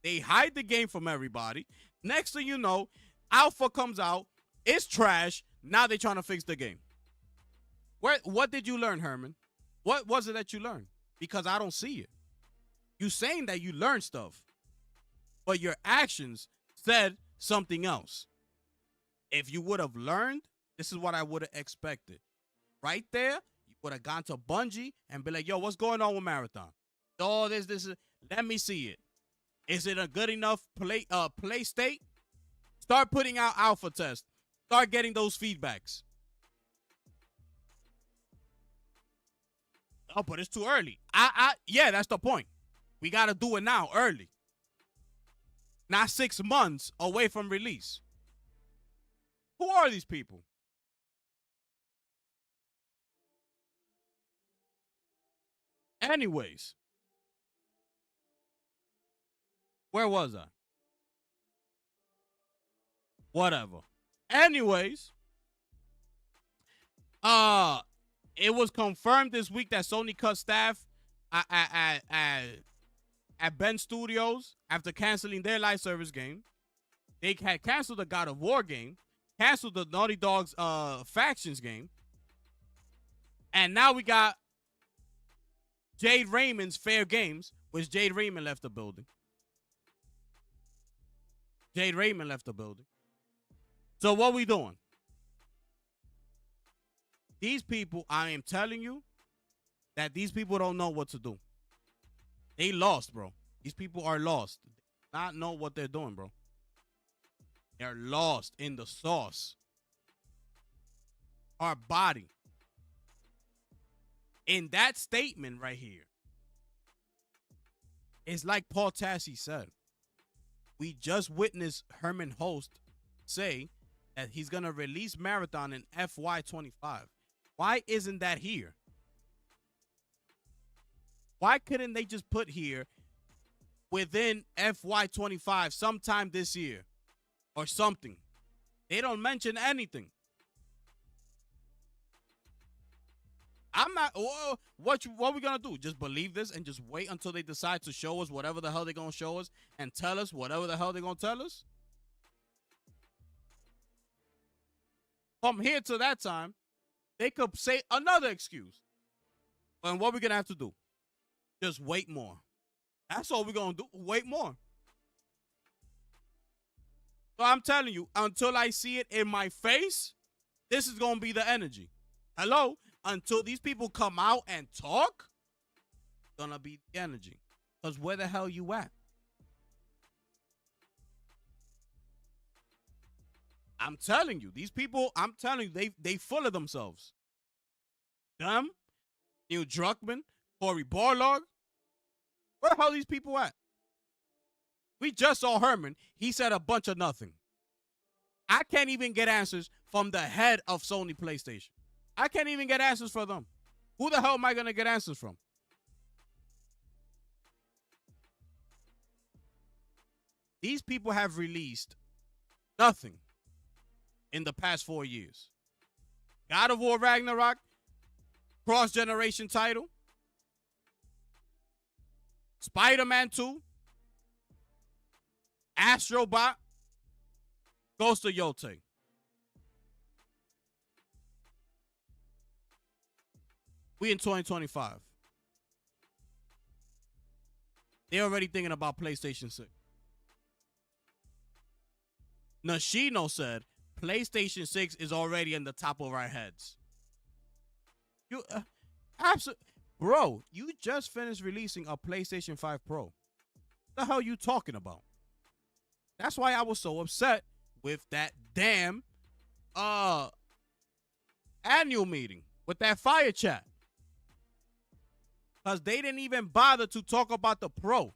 They hide the game from everybody. Next thing you know, Alpha comes out. It's trash. Now they're trying to fix the game. What did you learn, Herman? What was it that you learned? Because I don't see it. You saying that you learned stuff, but your actions said something else. If you would have learned, this is what I would have expected. Right there, you would have gone to Bungie and be like, yo, what's going on with Marathon? Oh, this is, let me see it. Is it a good enough play state? Start putting out alpha tests. Start getting those feedbacks. Oh, but it's too early. Yeah, that's the point. We got to do it now, early. Not 6 months away from release. Who are these people? Anyways. Where was I? Whatever. Anyways. It was confirmed this week that Sony cut staff at Bend Studios after canceling their live service game. They had canceled the God of War game, canceled the Naughty Dog's Factions game, and now we got Jade Raymond's Fair Games, which Jade Raymond left the building. Jade Raymond left the building. So what we doing? These people, I am telling you that these people don't know what to do. They lost, bro. These people are lost. They do not know what they're doing, bro. They're lost in the sauce. Our body. In that statement right here, it's like Paul Tassi said. We just witnessed Herman Host say that he's going to release Marathon in FY25. Why isn't that here? Why couldn't they just put here within FY25 sometime this year or something? They don't mention anything. I'm not. What we gonna do? Just believe this and just wait until they decide to show us whatever the hell they're gonna show us and tell us whatever the hell they're gonna tell us? From here to that time, they could say another excuse. And what we're gonna have to do? Just wait more. That's all we're gonna do. Wait more. So I'm telling you, until I see it in my face, this is gonna be the energy. Hello? Until these people come out and talk, it's gonna be the energy. Because where the hell you at? I'm telling you, these people, I'm telling you, they full of themselves. Them, Neil Druckmann, Cory Barlog. Where the hell are these people at? We just saw Herman. He said a bunch of nothing. I can't even get answers from the head of Sony PlayStation. I can't even get answers for them. Who the hell am I going to get answers from? These people have released nothing in the past 4 years. God of War Ragnarok, cross-generation title, Spider-Man 2, Astrobot, Ghost of Yotei. We in 2025. They're already thinking about PlayStation 6. Nashino said PlayStation 6 is already in the top of our heads. You absolutely, bro, you just finished releasing a PlayStation 5 Pro. What the hell are you talking about? That's why I was so upset with that damn annual meeting with that fire chat. Because they didn't even bother to talk about the Pro.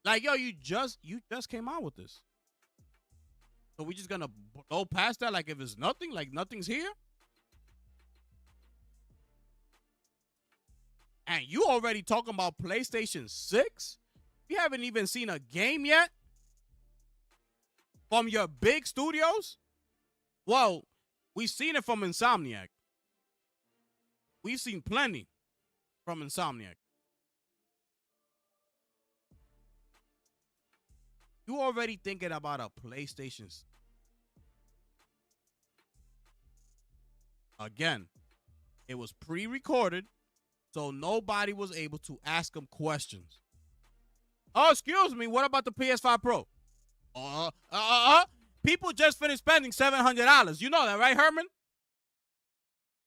Like, yo, you just came out with this. So we just gonna go past that like if it's nothing? Like nothing's here? And you already talking about PlayStation 6? You haven't even seen a game yet? From your big studios? Well, we've seen it from Insomniac. We've seen plenty from Insomniac. You already thinking about a PlayStation? Again, it was pre-recorded, so nobody was able to ask them questions. Oh, excuse me, what about the PS5 Pro? People just finished spending $700. You know that, right, Herman?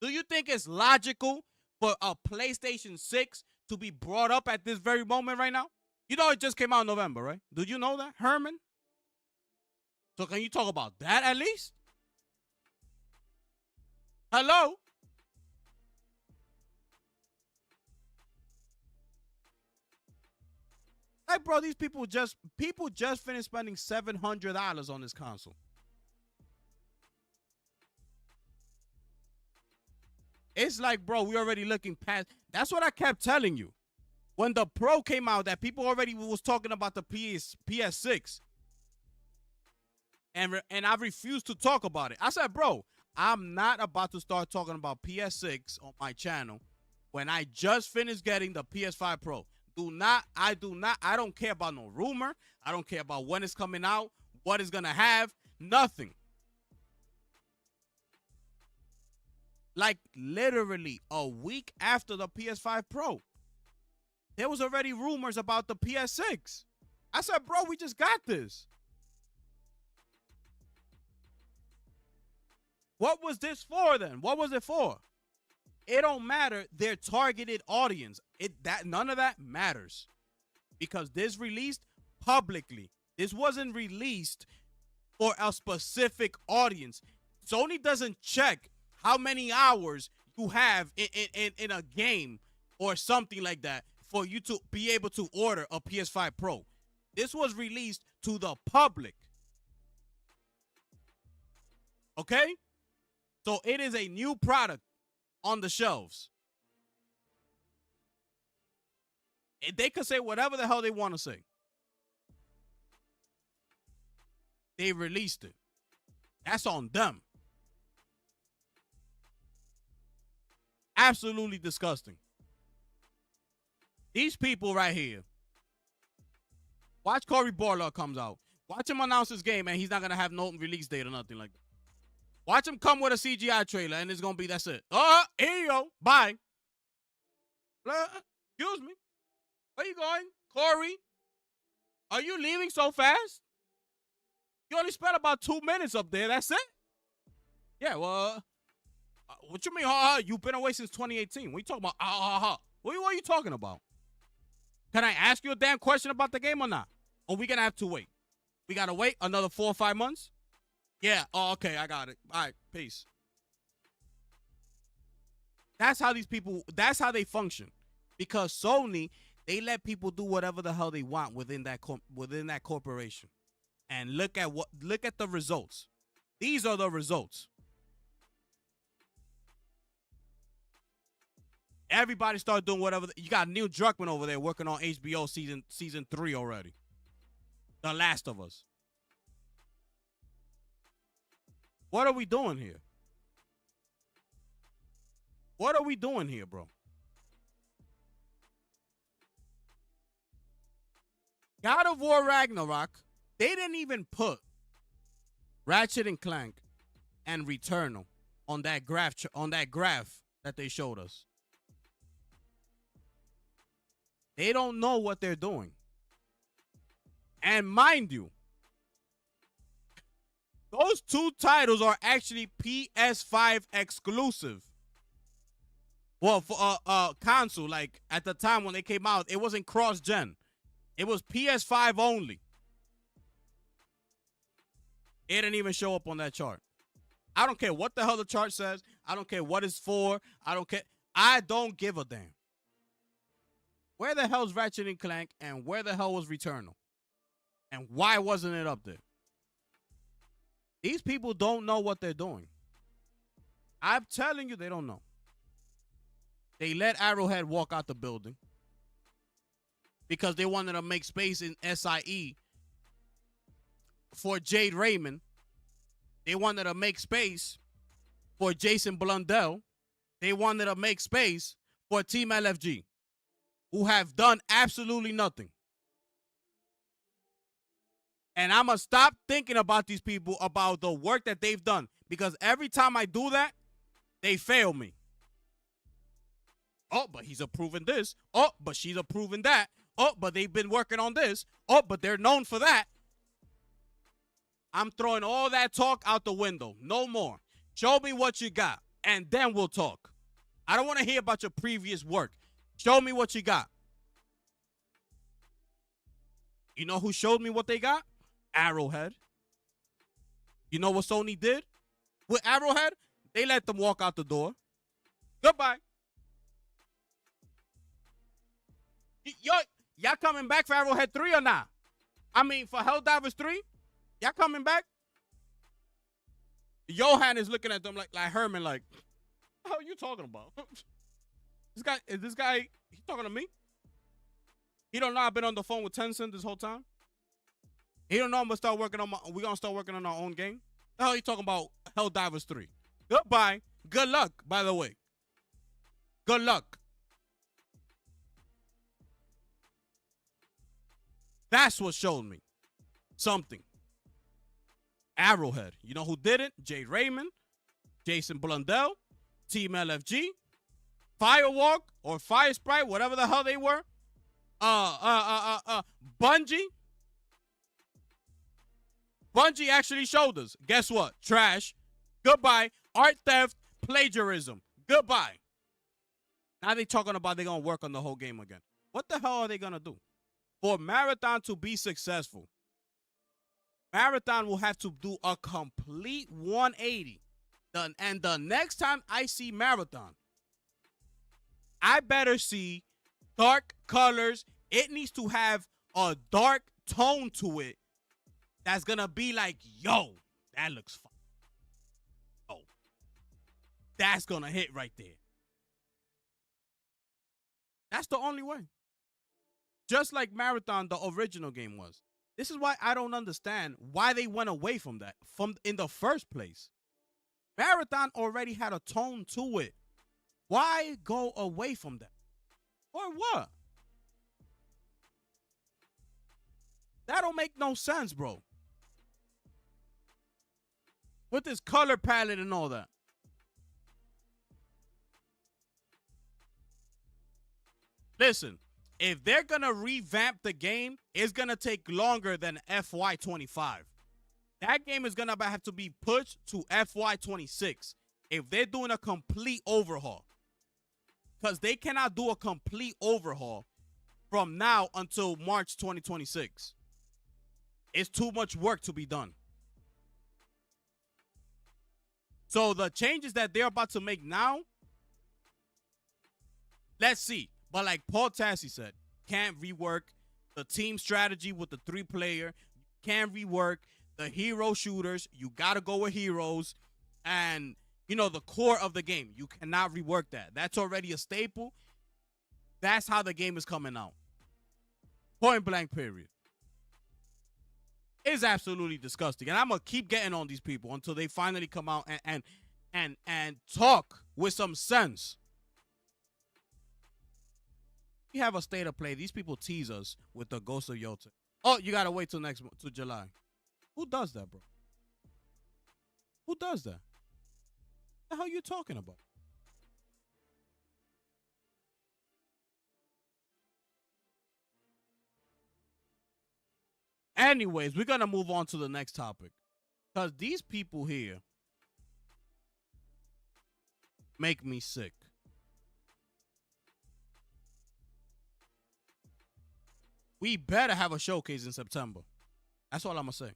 Do you think it's logical for a PlayStation 6 to be brought up at this very moment right now? You know it just came out in November, right? Do you know that, Herman? So can you talk about that at least? Hello? Like, bro, these people just finished spending $700 on this console. It's like, bro, we already looking past. That's what I kept telling you. When the Pro came out, that people already was talking about the PS6. And I refused to talk about it. I said, bro, I'm not about to start talking about PS6 on my channel when I just finished getting the PS5 Pro. I don't care about no rumor. I don't care about when it's coming out, what it's going to have, nothing. Like literally a week after the PS5 Pro, there was already rumors about the PS6. I said, bro, we just got this. What was this for then? What was it for? It don't matter their targeted audience. None of that matters. Because this released publicly. This wasn't released for a specific audience. Sony doesn't check how many hours you have in a game or something like that for you to be able to order a PS5 Pro. This was released to the public. Okay? So it is a new product on the shelves. They could say whatever the hell they want to say. They released it. That's on them. Absolutely disgusting. These people right here. Watch Cory Barlog comes out. Watch him announce his game and he's not going to have no release date or nothing like that. Watch him come with a CGI trailer and it's going to be, that's it. Here you go. Bye. Excuse me. Where you going? Cory? Are you leaving so fast? You only spent about 2 minutes up there. That's it? Yeah, well, what you mean, You've been away since 2018. What are you talking about? What are you talking about? Can I ask you a damn question about the game or not? Or we going to have to wait? We got to wait another 4 or 5 months? Yeah. Oh, okay. I got it. All right. Peace. That's how these people, that's how they function. Because Sony, they let people do whatever the hell they want within that corporation. And look at the results. These are the results. Everybody start doing whatever. You got Neil Druckmann over there working on HBO season 3 already. The Last of Us. What are we doing here? What are we doing here, bro? God of War Ragnarok, they didn't even put Ratchet and Clank and Returnal on that graph that they showed us. They don't know what they're doing. And mind you, those two titles are actually PS5 exclusive. Well, for console, like at the time when they came out, it wasn't cross-gen. It was PS5 only. It didn't even show up on that chart. I don't care what the hell the chart says. I don't care what it's for. I don't care. I don't give a damn. Where the hell's Ratchet and Clank and where the hell was Returnal? And why wasn't it up there? These people don't know what they're doing. I'm telling you, they don't know. They let Arrowhead walk out the building because they wanted to make space in SIE for Jade Raymond. They wanted to make space for Jason Blundell. They wanted to make space for Team LFG, who have done absolutely nothing. And I'm going to stop thinking about these people, about the work that they've done, because every time I do that, they fail me. Oh, but he's approving this. Oh, but she's approving that. Oh, but they've been working on this. Oh, but they're known for that. I'm throwing all that talk out the window. No more. Show me what you got, and then we'll talk. I don't want to hear about your previous work. Show me what you got. You know who showed me what they got? Arrowhead. You know what Sony did with Arrowhead? They let them walk out the door. Goodbye. Y'all coming back for Arrowhead 3 or not? I mean, for Helldivers 3? Y'all coming back? Johan is looking at them like Herman, like, what are you talking about? This guy, he talking to me? He don't know I've been on the phone with Tencent this whole time? He don't know we're gonna start working on our own game? The hell are you talking about Helldivers 3? Goodbye. Good luck, by the way. Good luck. That's what showed me something. Arrowhead. You know who did it? Jade Raymond, Jason Blundell, Team LFG, Firewalk or Firesprite, whatever the hell they were. Bungie. Bungie actually showed us. Guess what? Trash. Goodbye. Art theft. Plagiarism. Goodbye. Now they talking about they're going to work on the whole game again. What the hell are they going to do? For Marathon to be successful, Marathon will have to do a complete 180. And the next time I see Marathon, I better see dark colors. It needs to have a dark tone to it that's going to be like, yo, that looks fun. Oh, that's going to hit right there. That's the only way. Just like Marathon, the original game was. This is why I don't understand why they went away from that in the first place. Marathon already had a tone to it. Why go away from that? Or what? That don't make no sense, bro. With this color palette and all that. Listen. If they're going to revamp the game, it's going to take longer than FY25. That game is going to have to be pushed to FY26 if they're doing a complete overhaul. Because they cannot do a complete overhaul from now until March 2026. It's too much work to be done. So the changes that they're about to make now, let's see. But like Paul Tassi said, can't rework the team strategy with the 3-player. Can't rework the hero shooters. You got to go with heroes. And the core of the game. You cannot rework that. That's already a staple. That's how the game is coming out. Point blank, period. It's absolutely disgusting. And I'm going to keep getting on these people until they finally come out and talk with some sense. We have a state of play. These people tease us with the Ghost of Yotei. Oh, you got to wait till till July. Who does that, bro? Who does that? What the hell are you talking about? Anyways, we're going to move on to the next topic. Because these people here make me sick. We better have a showcase in September. That's all I'm going to say.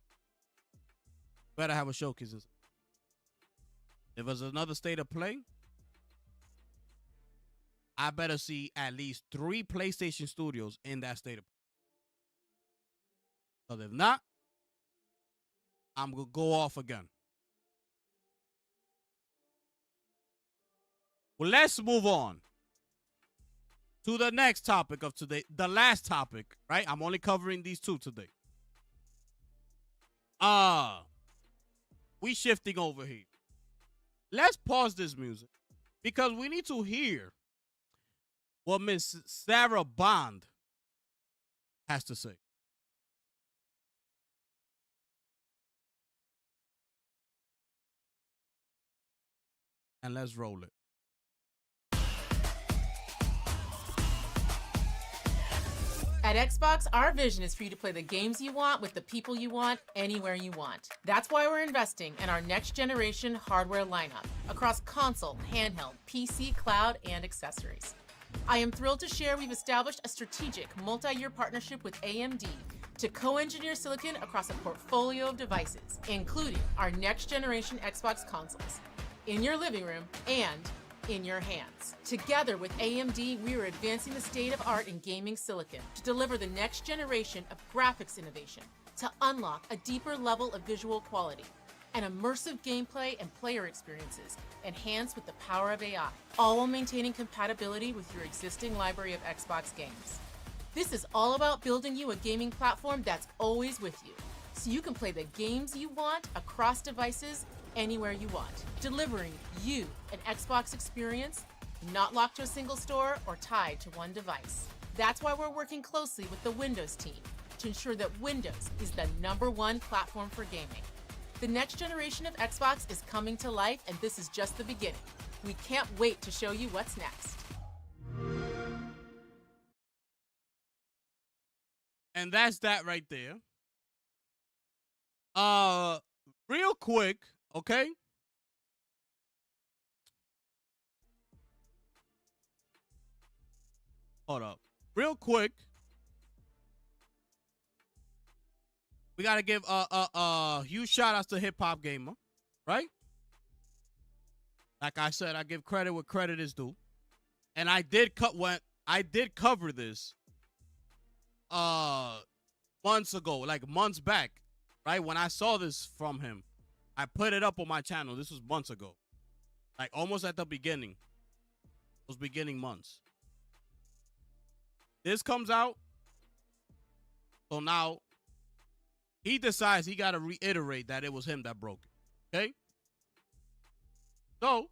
Better have a showcase. If there's another state of play, I better see at least 3 PlayStation studios in that state of play. Because if not, I'm going to go off again. Well, let's move on to the next topic of today. The last topic, right? I'm only covering these 2 today. We shifting over here. Let's pause this music because we need to hear what Miss Sarah Bond has to say. And let's roll it. At Xbox, our vision is for you to play the games you want with the people you want, anywhere you want. That's why we're investing in our next generation hardware lineup across console, handheld, PC, cloud, and accessories. I am thrilled to share we've established a strategic multi-year partnership with AMD to co-engineer silicon across a portfolio of devices, including our next generation Xbox consoles, in your living room and in your hands. Together with AMD, we are advancing the state of art in gaming silicon to deliver the next generation of graphics innovation to unlock a deeper level of visual quality and immersive gameplay and player experiences enhanced with the power of AI, all while maintaining compatibility with your existing library of Xbox games. This is all about building you a gaming platform that's always with you, so you can play the games you want across devices anywhere you want, delivering you an Xbox experience not locked to a single store or tied to one device. That's why we're working closely with the Windows team to ensure that Windows is the #1 platform for gaming. The next generation of Xbox is coming to life, and this is just the beginning. We can't wait to show you what's next. And that's that right there. Real quick, okay? Hold up. Real quick. We gotta give huge shout outs to Hip Hop Gamer, right? Like I said, I give credit where credit is due. And I did cover this months ago, like months back, right? When I saw this from him, I put it up on my channel. This was months ago. Like almost at the beginning. Those beginning months. This comes out. So now he decides he got to reiterate that it was him that broke it. Okay? So,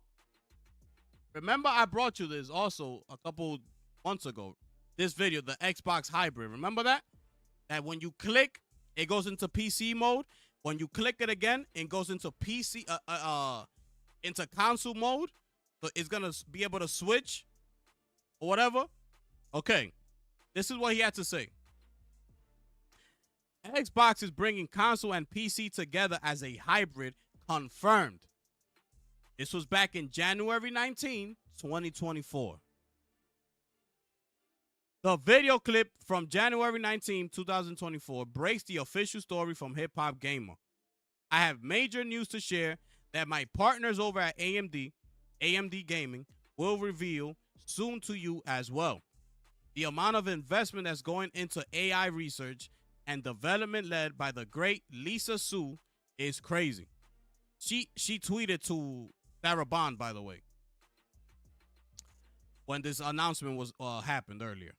remember I brought you this also a couple months ago. This video, the Xbox Hybrid. Remember that? That when you click, it goes into PC mode. When you click it again, it goes into into console mode. So it's going to be able to switch or whatever. Okay. This is what he had to say. Xbox is bringing console and PC together as a hybrid, confirmed. This was back in January 19, 2024. The video clip from January 19, 2024 breaks the official story from Hip Hop Gamer. I have major news to share that my partners over at AMD Gaming, will reveal soon to you as well. The amount of investment that's going into AI research and development led by the great Lisa Su is crazy. She tweeted to Sarah Bond, by the way, when this announcement was happened earlier.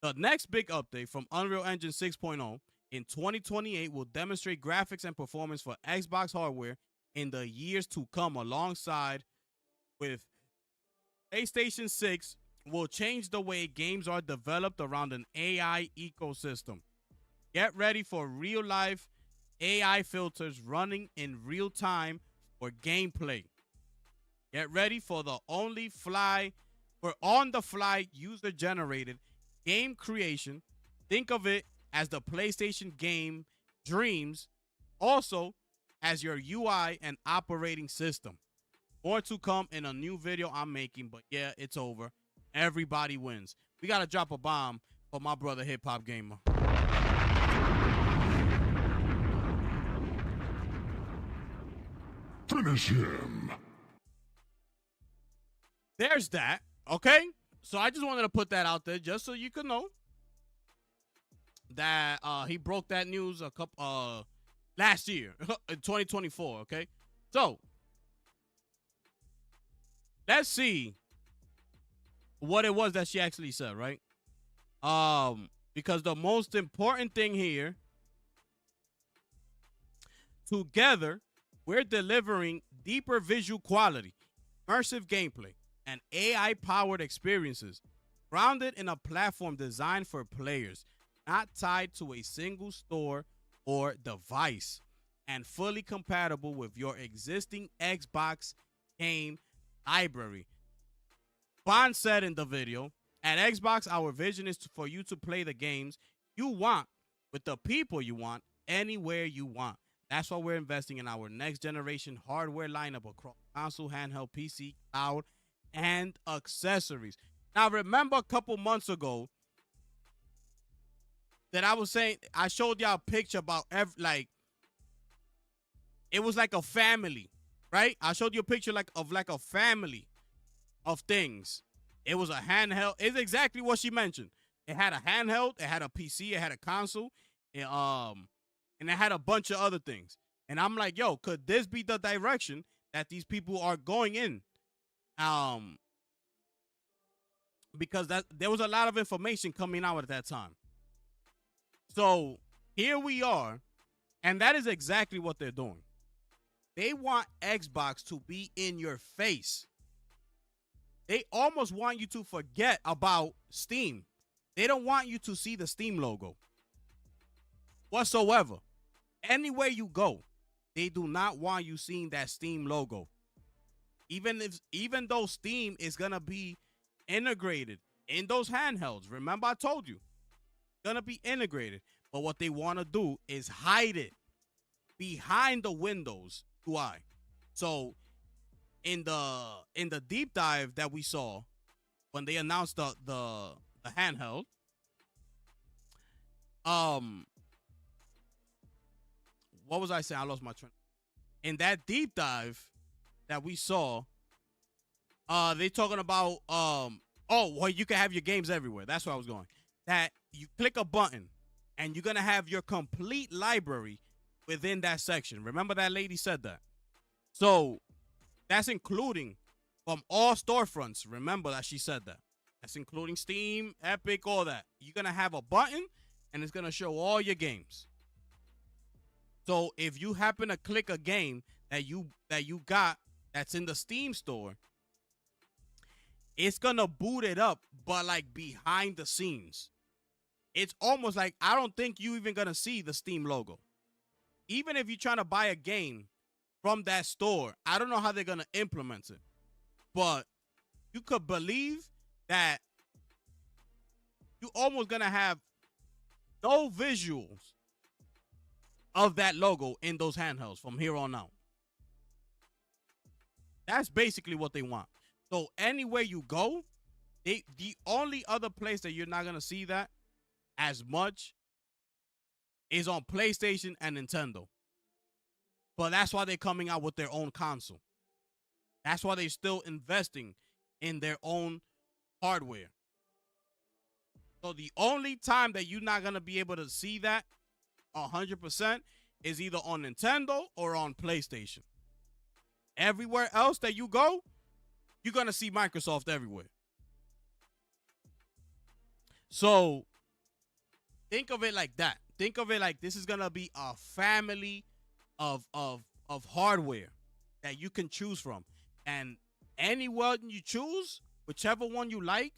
The next big update from Unreal Engine 6.0 in 2028 will demonstrate graphics and performance for Xbox hardware in the years to come, alongside with PlayStation 6 will change the way games are developed around an AI ecosystem. Get ready for real life AI filters running in real time for gameplay. Get ready for the on the fly user generated game creation. Think of it as the PlayStation game dreams, also as your UI and operating system. More to come in a new video I'm making, but yeah, it's over. Everybody wins. We got to drop a bomb for my brother Hip Hop Gamer. Finish him. There's that. Okay. So I just wanted to put that out there just so you could know that he broke that news a couple last year in 2024. Okay. So let's see what it was that she actually said, right? Because the most important thing here, together, we're delivering deeper visual quality, immersive gameplay, and AI-powered experiences grounded in a platform designed for players, not tied to a single store or device, and fully compatible with your existing Xbox game library. Bond said in the video, at Xbox, our vision is for you to play the games you want with the people you want anywhere you want. That's why we're investing in our next generation hardware lineup across console, handheld, PC, cloud, and accessories. Now, remember a couple months ago that I was saying, I showed y'all a picture about it was like a family, right? I showed you a picture of a family of things. It was a handheld. It's exactly what she mentioned. It had a handheld, it had a PC, it had a console, and it had a bunch of other things. And I'm like, yo, could this be the direction that these people are going in? Because there was a lot of information coming out at that time. So here we are, and that is exactly what they're doing. They want Xbox to be in your face. They almost want you to forget about Steam. They don't want you to see the Steam logo whatsoever. Anywhere you go, they do not want you seeing that Steam logo. Even though Steam is gonna be integrated in those handhelds. Remember I told you, gonna be integrated. But what they want to do is hide it behind the Windows UI. So in the deep dive that we saw when they announced the handheld, what was I saying? I lost my train. In that deep dive that we saw, they talking about you can have your games everywhere. That's where I was going. That you click a button and you're gonna have your complete library within that section. Remember that lady said that. So that's including from all storefronts. Remember that she said that. That's including Steam, Epic, all that. You're gonna have a button and it's gonna show all your games. So if you happen to click a game that you got that's in the Steam store, it's gonna boot it up, but like behind the scenes. It's almost like I don't think you even gonna see the Steam logo. Even if you're trying to buy a game from that store, I don't know how they're gonna implement it, but you could believe that you almost gonna have no visuals of that logo in those handhelds from here on out. That's basically what they want. So anywhere you go, the only other place that you're not going to see that as much is on PlayStation and Nintendo. But that's why they're coming out with their own console. That's why they're still investing in their own hardware. So the only time that you're not going to be able to see that 100% is either on Nintendo or on PlayStation. Everywhere else that you go, you're going to see Microsoft everywhere. So think of it like that. Think of it like this is going to be a family of hardware that you can choose from. And any one you choose, whichever one you like,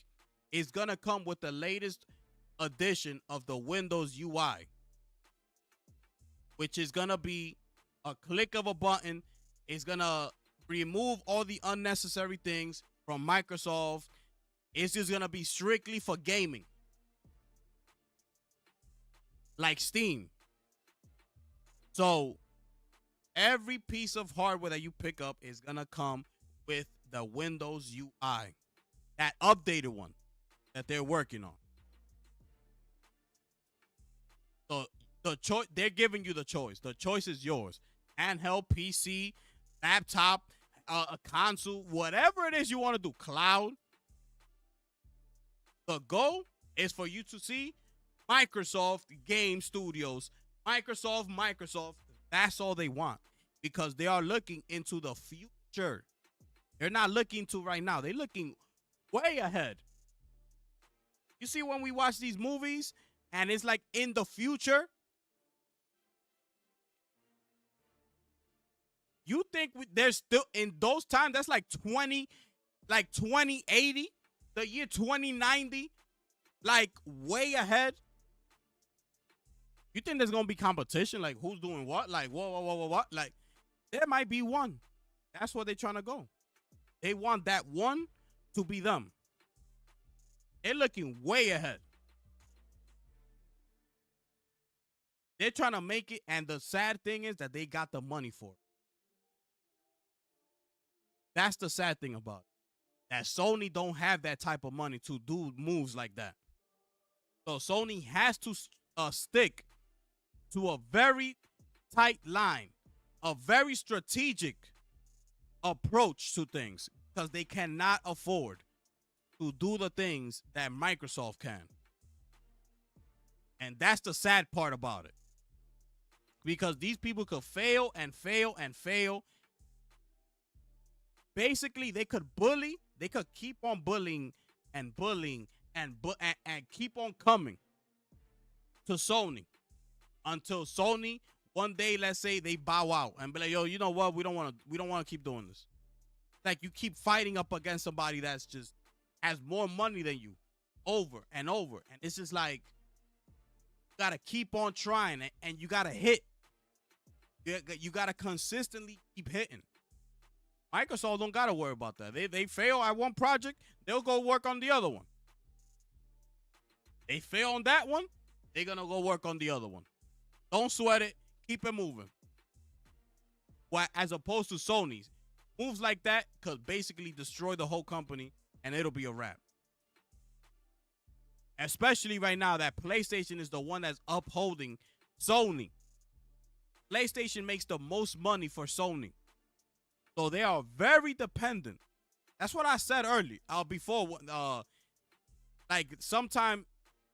is going to come with the latest edition of the Windows UI, which is going to be a click of a button. It's going to remove all the unnecessary things from Microsoft. It's just going to be strictly for gaming, like Steam. So every piece of hardware that you pick up is going to come with the Windows UI, that updated one that they're working on. So the choice, they're giving you the choice. The choice is yours. Handheld, PC, laptop, a console, whatever it is you want to do, cloud. The goal is for you to see Microsoft Game Studios. Microsoft. That's all they want, because they are looking into the future. They're not looking to right now. They're looking way ahead. You see, when we watch these movies and it's like in the future, you think there's still in those times, that's like 2080, the year 2090, like way ahead. You think there's going to be competition? Like who's doing what? Like what? Like there might be one. That's where they're trying to go. They want that one to be them. They're looking way ahead. They're trying to make it, and the sad thing is that they got the money for it. That's the sad thing about it. That Sony don't have that type of money to do moves like that. So Sony has to stick to a very tight line, a very strategic approach to things, because they cannot afford to do the things that Microsoft can. And that's the sad part about it. Because these people could fail and fail and fail. Basically, they could bully. They could keep on bullying and keep on coming to Sony until Sony one day, let's say, they bow out and be like, yo, you know what? We don't want to keep doing this. Like, you keep fighting up against somebody that's just has more money than you over and over. And it's just like, you got to keep on trying, and you got to hit. You got to consistently keep hitting. Microsoft don't got to worry about that. They fail at one project, they'll go work on the other one. They fail on that one, they're going to go work on the other one. Don't sweat it. Keep it moving. As opposed to Sony's. Moves like that could basically destroy the whole company, and it'll be a wrap. Especially right now that PlayStation is the one that's upholding Sony. PlayStation makes the most money for Sony. So they are very dependent. That's what I said earlier. Before, like sometime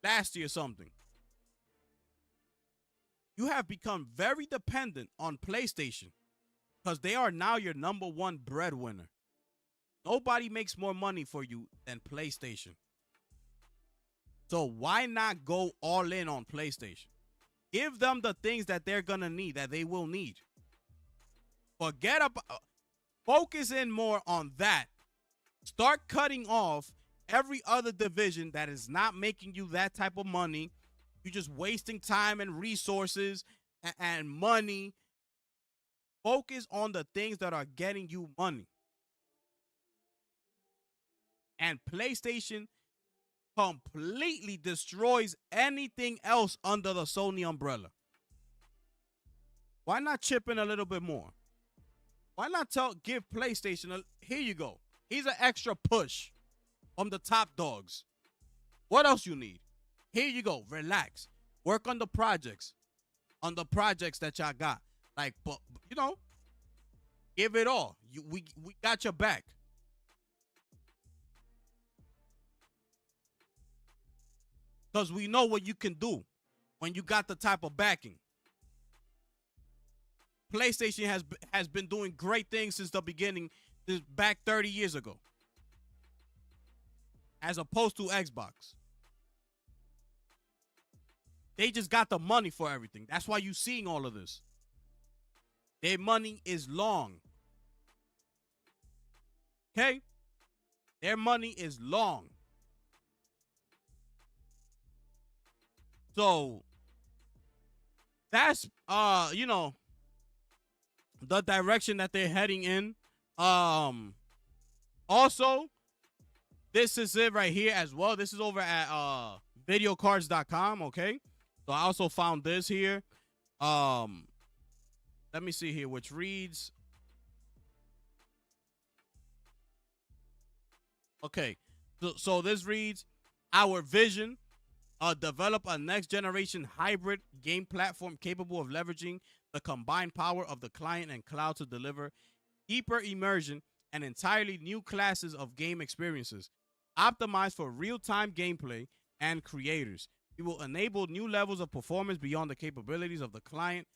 last year or something. You have become very dependent on PlayStation because they are now your number one breadwinner. Nobody makes more money for you than PlayStation. So why not go all in on PlayStation? Give them the things that they're going to need, that they will need. Focus in more on that. Start cutting off every other division that is not making you that type of money. You're just wasting time and resources and money. Focus on the things that are getting you money. And PlayStation completely destroys anything else under the Sony umbrella. Why not chip in a little bit more? Why not give PlayStation here you go. Here's an extra push from the top dogs. What else you need? Here you go. Relax. Work on the projects. On the projects that y'all got. Like, but you know, give it all. We got your back. Because we know what you can do when you got the type of backing. PlayStation has been doing great things since the beginning, back 30 years ago, as opposed to Xbox. They just got the money for everything. That's why you're seeing all of this. Their money is long. Okay? Their money is long. So that's you know, the direction that they're heading in. Also, this is it right here as well. This is over at videocards.com, okay? So I also found this here. Let me see here, which reads, okay, so this reads, our vision, develop a next generation hybrid game platform capable of leveraging the combined power of the client and cloud to deliver deeper immersion and entirely new classes of game experiences, optimized for real-time gameplay and creators. We will enable new levels of performance beyond the capabilities of the client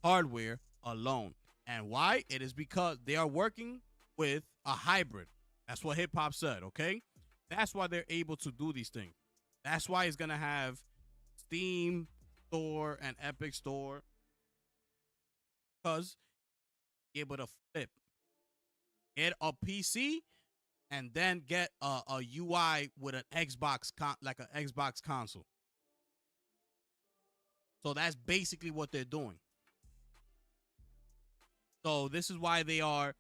hardware alone. And why? It is because they are working with a hybrid. That's what hip hop said, okay? That's why they're able to do these things. That's why it's going to have Steam Store and Epic Store. Because you're able to flip. Get a PC and then get a UI with an Xbox, like an Xbox console. So that's basically what they're doing. So this is why they are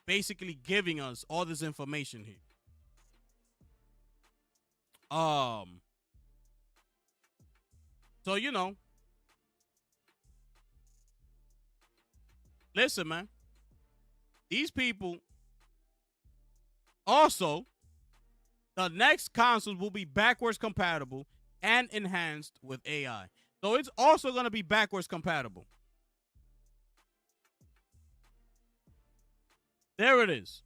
basically giving us all this information here. So, you know, listen, man, these people also, the next consoles will be backwards compatible and enhanced with AI. So it's also going to be backwards compatible. There it is.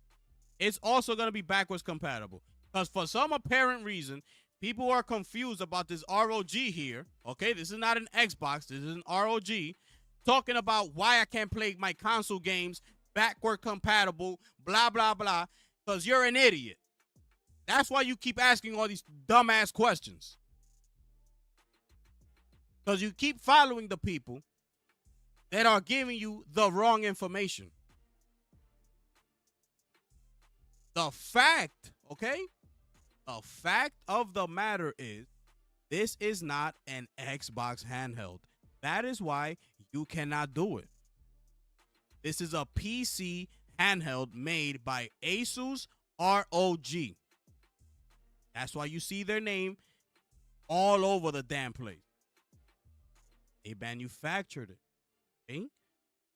It's also going to be backwards compatible. Because for some apparent reason, people are confused about this ROG here. Okay, this is not an Xbox. This is an ROG. Talking about why I can't play my console games backward compatible, blah, blah, blah. Because you're an idiot. That's why you keep asking all these dumbass questions. Because you keep following the people that are giving you the wrong information. The fact, okay? The fact of the matter is, this is not an Xbox handheld. That is why you cannot do it. This is a PC handheld made by Asus ROG. That's why you see their name all over the damn place. They manufactured it. Okay?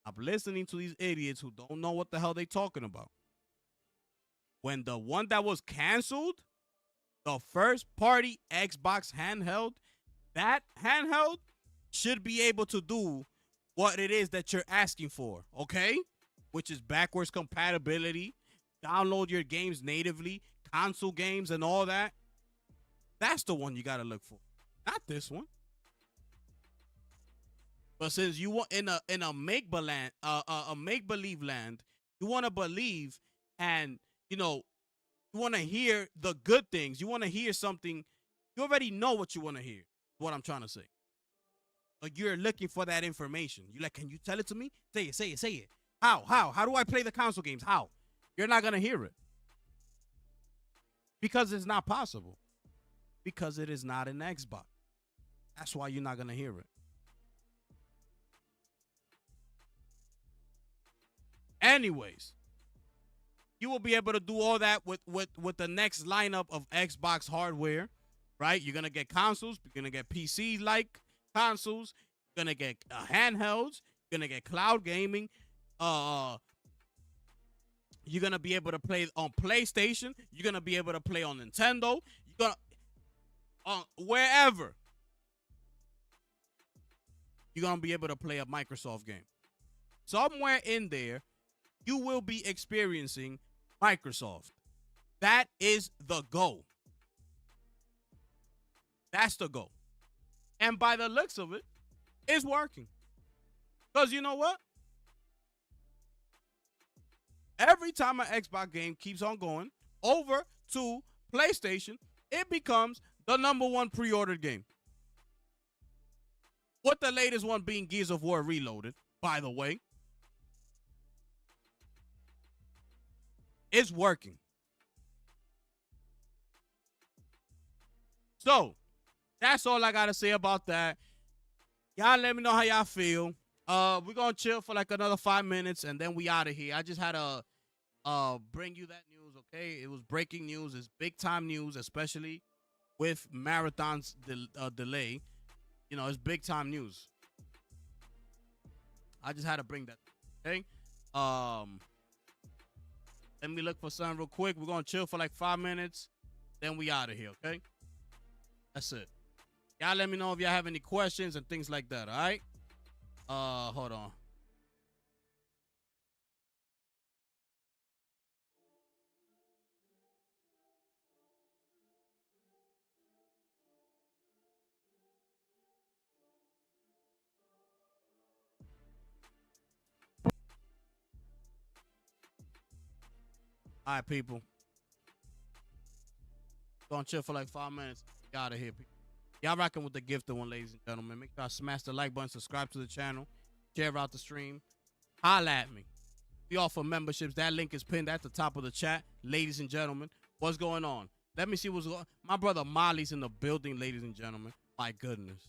I'm listening to these idiots who don't know what the hell they talking about. When the one that was canceled, the first party Xbox handheld, that handheld should be able to do what it is that you're asking for, okay? Which is backwards compatibility, download your games natively, console games and all that. That's the one you got to look for. Not this one. But since you want in a make-believe land, you want to believe, and you know, you want to hear the good things. You want to hear something. You already know what you want to hear. What I'm trying to say. Like, you're looking for that information. You're like, can you tell it to me? Say it, say it, say it. How? How do I play the console games? How? You're not gonna hear it. Because it's not possible. Because it is not an Xbox. That's why you're not gonna hear it. Anyways, you will be able to do all that with the next lineup of Xbox hardware, right? You're going to get consoles. You're going to get PC-like consoles. You're going to get handhelds. You're going to get cloud gaming. You're going to be able to play on PlayStation. You're going to be able to play on Nintendo. You're going to, wherever. You're going to be able to play a Microsoft game. Somewhere in there, you will be experiencing Microsoft. That is the goal. That's the goal. And by the looks of it, it's working. Because you know what? Every time an Xbox game keeps on going over to PlayStation, it becomes the #1 pre-ordered game. With the latest one being Gears of War Reloaded, by the way. It's working. So, that's all I got to say about that. Y'all let me know how y'all feel. We're going to chill for like another 5 minutes, and then we out of here. I just had to bring you that news, okay? It was breaking news. It's big-time news, especially with Marathon's delay. You know, it's big-time news. I just had to bring that, okay? Let me look for something real quick. We're going to chill for like 5 minutes. Then we out of here, okay? That's it. Y'all let me know if y'all have any questions and things like that, all right? Hold on. All right, people. Gonna chill for like 5 minutes. Get out of here, people. Y'all rocking with the gifted one, ladies and gentlemen. Make sure I smash the like button, subscribe to the channel, share out the stream. Holla at me. We offer memberships. That link is pinned at the top of the chat. Ladies and gentlemen, what's going on? Let me see what's going on. My brother Molly's in the building, ladies and gentlemen. My goodness.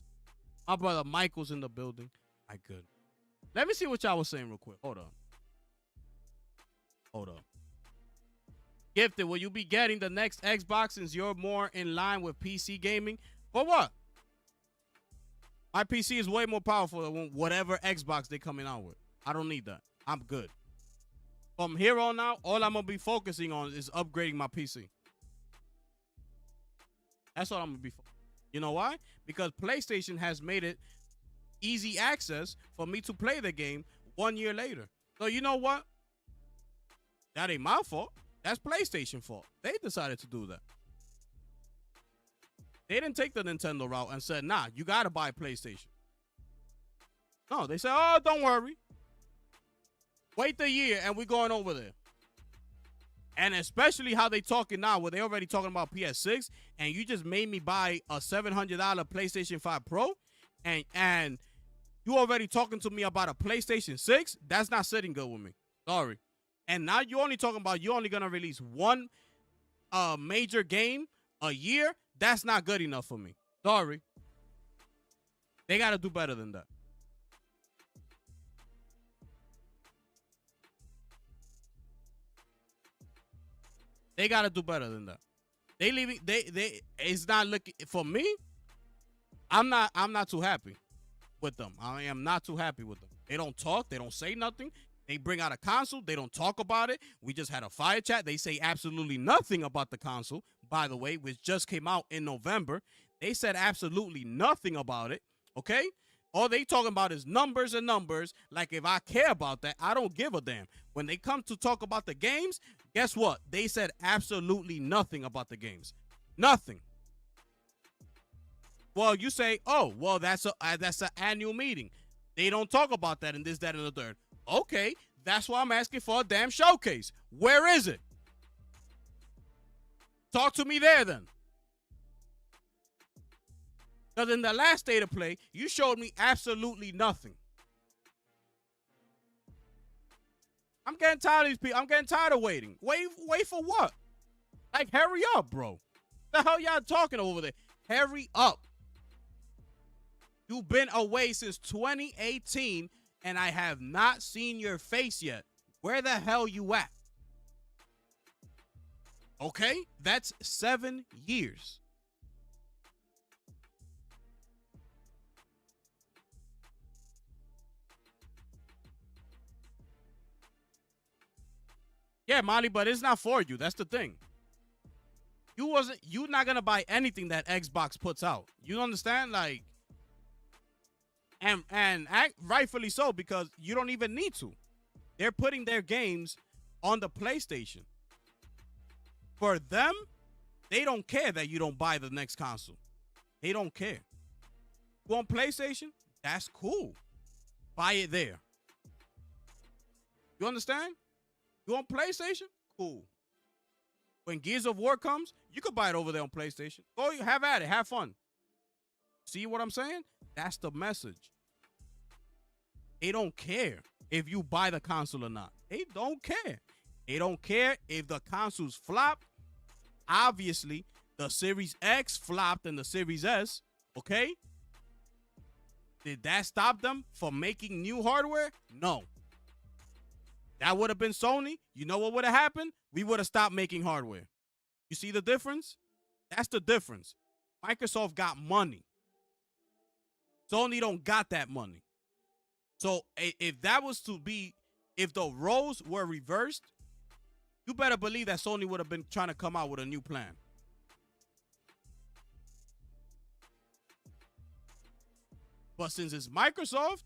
My brother Michael's in the building. My goodness. Let me see what y'all was saying real quick. Hold on. Hold on. Gifted, will you be getting the next Xbox since you're more in line with PC gaming? For what? My PC is way more powerful than whatever Xbox they're coming out with. I don't need that. I'm good. From here on out, all I'm going to be focusing on is upgrading my PC. That's what I'm going to be focusing on. You know why? Because PlayStation has made it easy access for me to play the game 1 year later. So you know what? That ain't my fault. That's PlayStation fault. They decided to do that. They didn't take the Nintendo route and said, nah, you got to buy PlayStation. No, they said, oh, don't worry. Wait the year and we're going over there. And especially how they talking now, where they already talking about PS6, and you just made me buy a $700 PlayStation 5 Pro, and you already talking to me about a PlayStation 6? That's not sitting good with me. Sorry. And now you're only talking about you're only going to release one major game a year? That's not good enough for me. Sorry. They got to do better than that. They got to do better than that. They leaving it's not looking for me. I'm not too happy with them. I am not too happy with them. They don't talk, they don't say nothing. They bring out a console, they don't talk about it. We just had a fire chat. They say absolutely nothing about the console, by the way, which just came out in November. They said absolutely nothing about it, okay? All they talking about is numbers and numbers. Like, if I care about that, I don't give a damn. When they come to talk about the games, guess what? They said absolutely nothing about the games. Nothing. Well, you say, oh, well, that's an annual meeting. They don't talk about that and this, that, and the third. Okay, that's why I'm asking for a damn showcase. Where is it? Talk to me there then. Because in the last State of Play, you showed me absolutely nothing. I'm getting tired of these people. I'm getting tired of waiting. Wait for what? Like, hurry up, bro. The hell y'all talking over there? Hurry up. You've been away since 2018, and I have not seen your face yet. Where the hell you at? Okay? That's 7 years. Yeah, Molly, but it's not for you. That's the thing. You're not gonna buy anything that Xbox puts out. You understand? Like, and rightfully so, because you don't even need to. They're putting their games on the PlayStation. For them, they don't care that you don't buy the next console. They don't care. You want PlayStation? That's cool. buy it there. You understand? You on PlayStation? Cool. When Gears of War comes, you could buy it over there on PlayStation. Go have at it. Have fun. See what I'm saying? That's the message. They don't care if you buy the console or not. They don't care. They don't care if the consoles flop. Obviously, the Series X flopped and the Series S, okay? Did that stop them from making new hardware? No. That would have been Sony. You know what would have happened? We would have stopped making hardware. You see the difference? That's the difference. Microsoft got money. Sony don't got that money. So if that was to be, if the roles were reversed, you better believe that Sony would have been trying to come out with a new plan. But since it's Microsoft,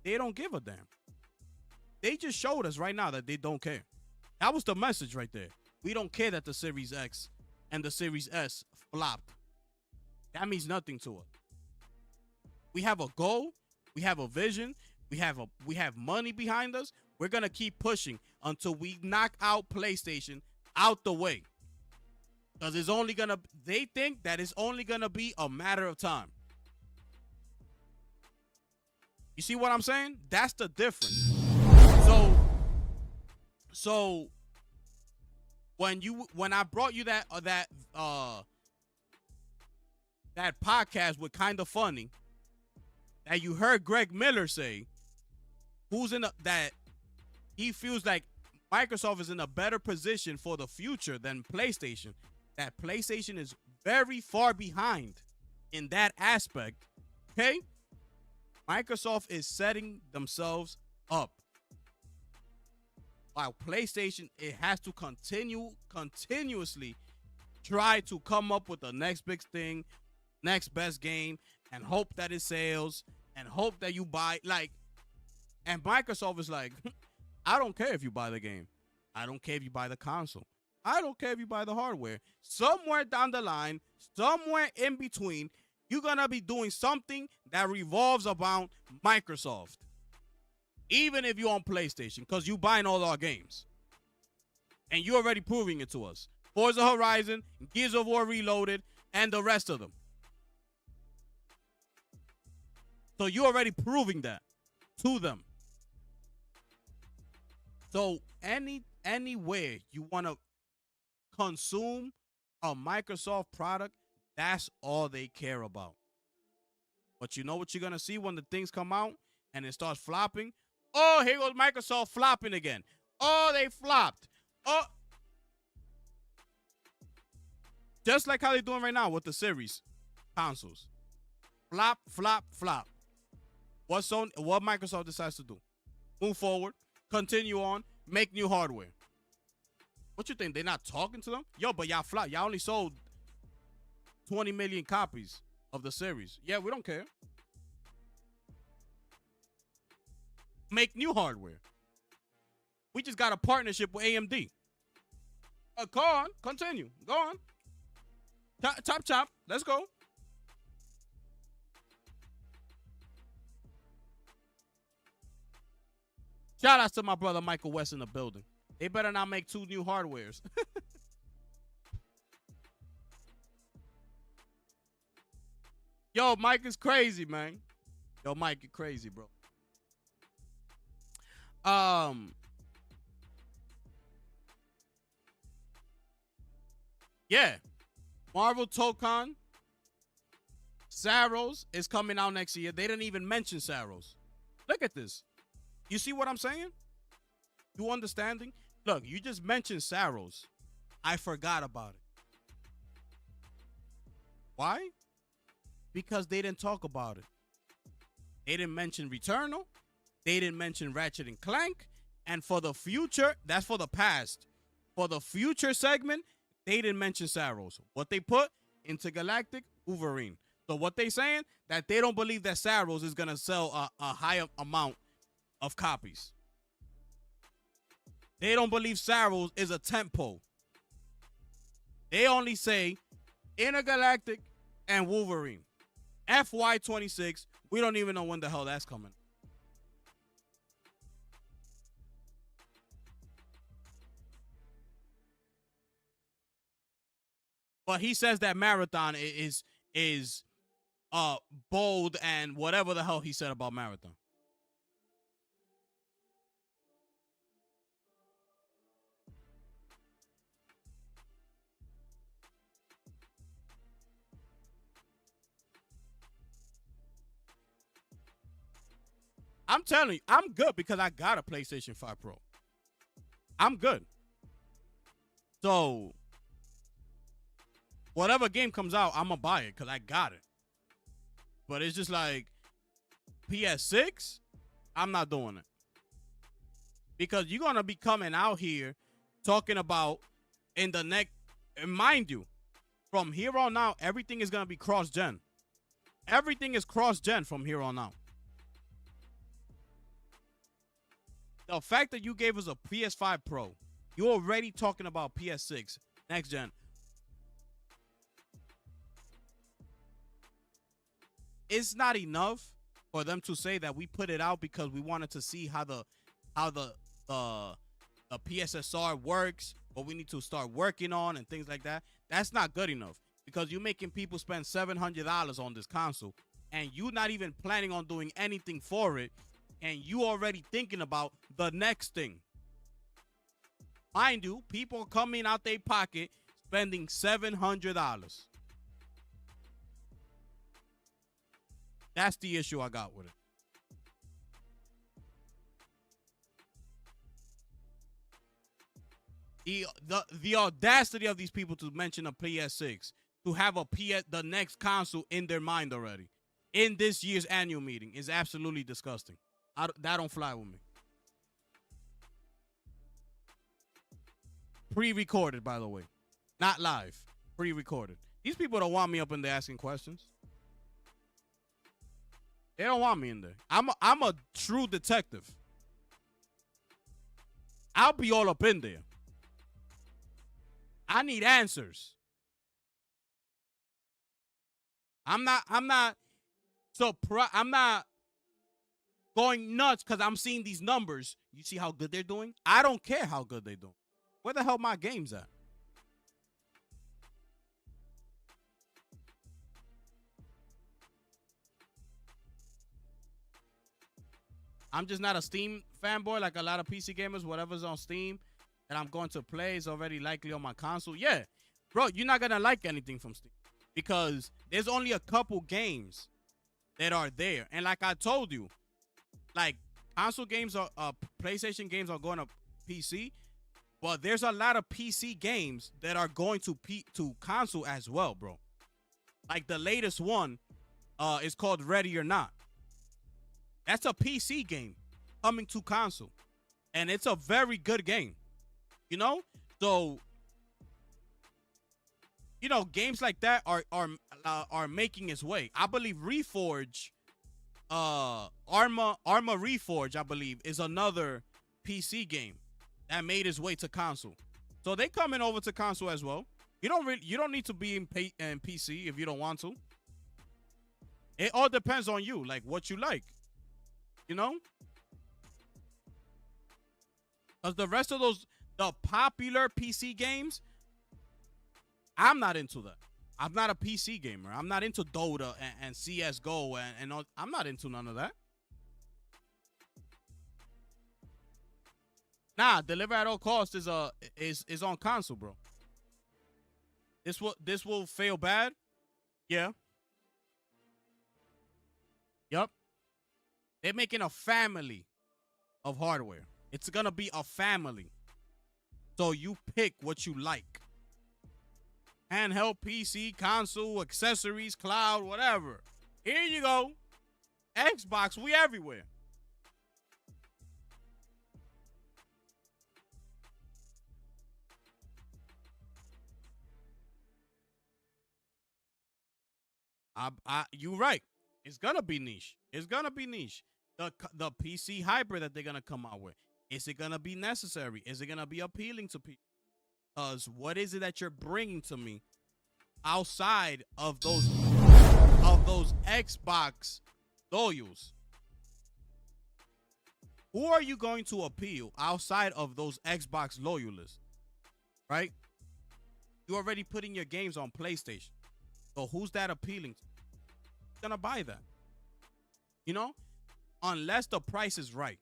they don't give a damn. They just showed us right now that they don't care. That was the message right there. We don't care that the Series X and the Series S flopped. That means nothing to us. We have a goal. We have a vision. We have money behind us. We're going to keep pushing until we knock out PlayStation out the way. Because it's only going to, they think that it's only going to be a matter of time. You see what I'm saying? That's the difference. So when I brought you that podcast with Kind of Funny, that you heard Greg Miller say, that he feels like Microsoft is in a better position for the future than PlayStation. That PlayStation is very far behind in that aspect. Okay? Microsoft is setting themselves up. While PlayStation, it has to continuously try to come up with the next big thing, next best game, and hope that it sells, and hope that you buy, and Microsoft is like, I don't care if you buy the game. I don't care if you buy the console. I don't care if you buy the hardware. Somewhere down the line, somewhere in between, you're going to be doing something that revolves around Microsoft. Even if you're on PlayStation, because you buying all our games. And you're already proving it to us. Forza Horizon, Gears of War Reloaded, and the rest of them. So you're already proving that to them. So anywhere you want to consume a Microsoft product, that's all they care about. But you know what you're going to see when the things come out and it starts flopping? Oh, here goes Microsoft flopping again. Oh, they flopped. Oh. Just like how they're doing right now with the series consoles. Flop, flop, flop. What Microsoft decides to do? Move forward, continue on, make new hardware. What you think? They're not talking to them? Yo, but y'all flop. Y'all only sold 20 million copies of the series. Yeah, we don't care. Make new hardware. We just got a partnership with AMD. Go on, continue. Go on. Chop. Let's go. Shout out to my brother Michael West in the building. They better not make 2 new hardwares. Yo, Mike is crazy, man. Yo, Mike, you crazy, bro. Yeah. Marvel Tokon Saros is coming out next year. They didn't even mention Saros. Look at this. You see what I'm saying? You understanding? Look, you just mentioned Saros. I forgot about it. Why? Because they didn't talk about it. They didn't mention Returnal. They didn't mention Ratchet and Clank. And for the future, that's for the past. For the future segment, they didn't mention Saros. What they put? Intergalactic Wolverine. So what they saying? That they don't believe that Saros is going to sell a high amount of copies. They don't believe Saros is a tentpole. They only say Intergalactic and Wolverine. FY26, we don't even know when the hell that's coming. But he says that Marathon is bold and whatever the hell he said about Marathon. I'm telling you, I'm good because I got a PlayStation 5 Pro. I'm good. So, whatever game comes out, I'm going to buy it because I got it. But it's just like PS6, I'm not doing it. Because you're going to be coming out here talking about in the next, and mind you, from here on out, everything is going to be cross-gen. Everything is cross-gen from here on out. The fact that you gave us a PS5 Pro, you're already talking about PS6 next gen. It's not enough for them to say that we put it out because we wanted to see how the PSSR works, what we need to start working on and things like that. That's not good enough because you're making people spend $700 on this console and you're not even planning on doing anything for it. And you already thinking about the next thing. Mind you, people coming out their pocket spending $700. That's the issue I got with it. The audacity of these people to mention a PS6, to have the next console in their mind already in this year's annual meeting is absolutely disgusting. That don't fly with me. Pre-recorded, by the way. Not live. Pre-recorded. These people don't want me up in there asking questions. They don't want me in there. I'm a true detective. I'll be all up in there. I need answers. I'm not going nuts because I'm seeing these numbers. You see how good they're doing? I don't care how good they're doing. Where the hell my games at? I'm just not a Steam fanboy like a lot of PC gamers. Whatever's on Steam that I'm going to play is already likely on my console. Yeah, bro, you're not going to like anything from Steam because there's only a couple games that are there. And like I told you, like console games are PlayStation games are going to PC, but there's a lot of PC games that are going to console as well, bro. Like the latest one is called Ready or Not. That's a PC game coming to console, and it's a very good game. You know, so you know games like that are making its way. I believe Reforge. Arma Reforge, I believe, is another PC game that made its way to console. So they coming over to console as well. You don't need to be in PC if you don't want to. It all depends on you, like what you like. You know? Because the rest of the popular PC games, I'm not into that. I'm not a PC gamer. I'm not into Dota and CSGO and all. I'm not into none of that. Nah, Deliver at All Costs is on console, bro. This will fail bad. Yeah. Yup. They're making a family of hardware. It's gonna be a family. So you pick what you like. Handheld, PC, console, accessories, cloud, whatever. Here you go. Xbox, we everywhere. You right. It's gonna be niche. It's gonna be niche. The PC hybrid that they're gonna come out with. Is it gonna be necessary? Is it gonna be appealing to people? Because what is it that you're bringing to me outside of those Xbox loyals? Who are you going to appeal outside of those Xbox loyalists? Right? You're already putting your games on PlayStation. So who's that appealing to? Who's gonna buy that? You know? Unless the price is right.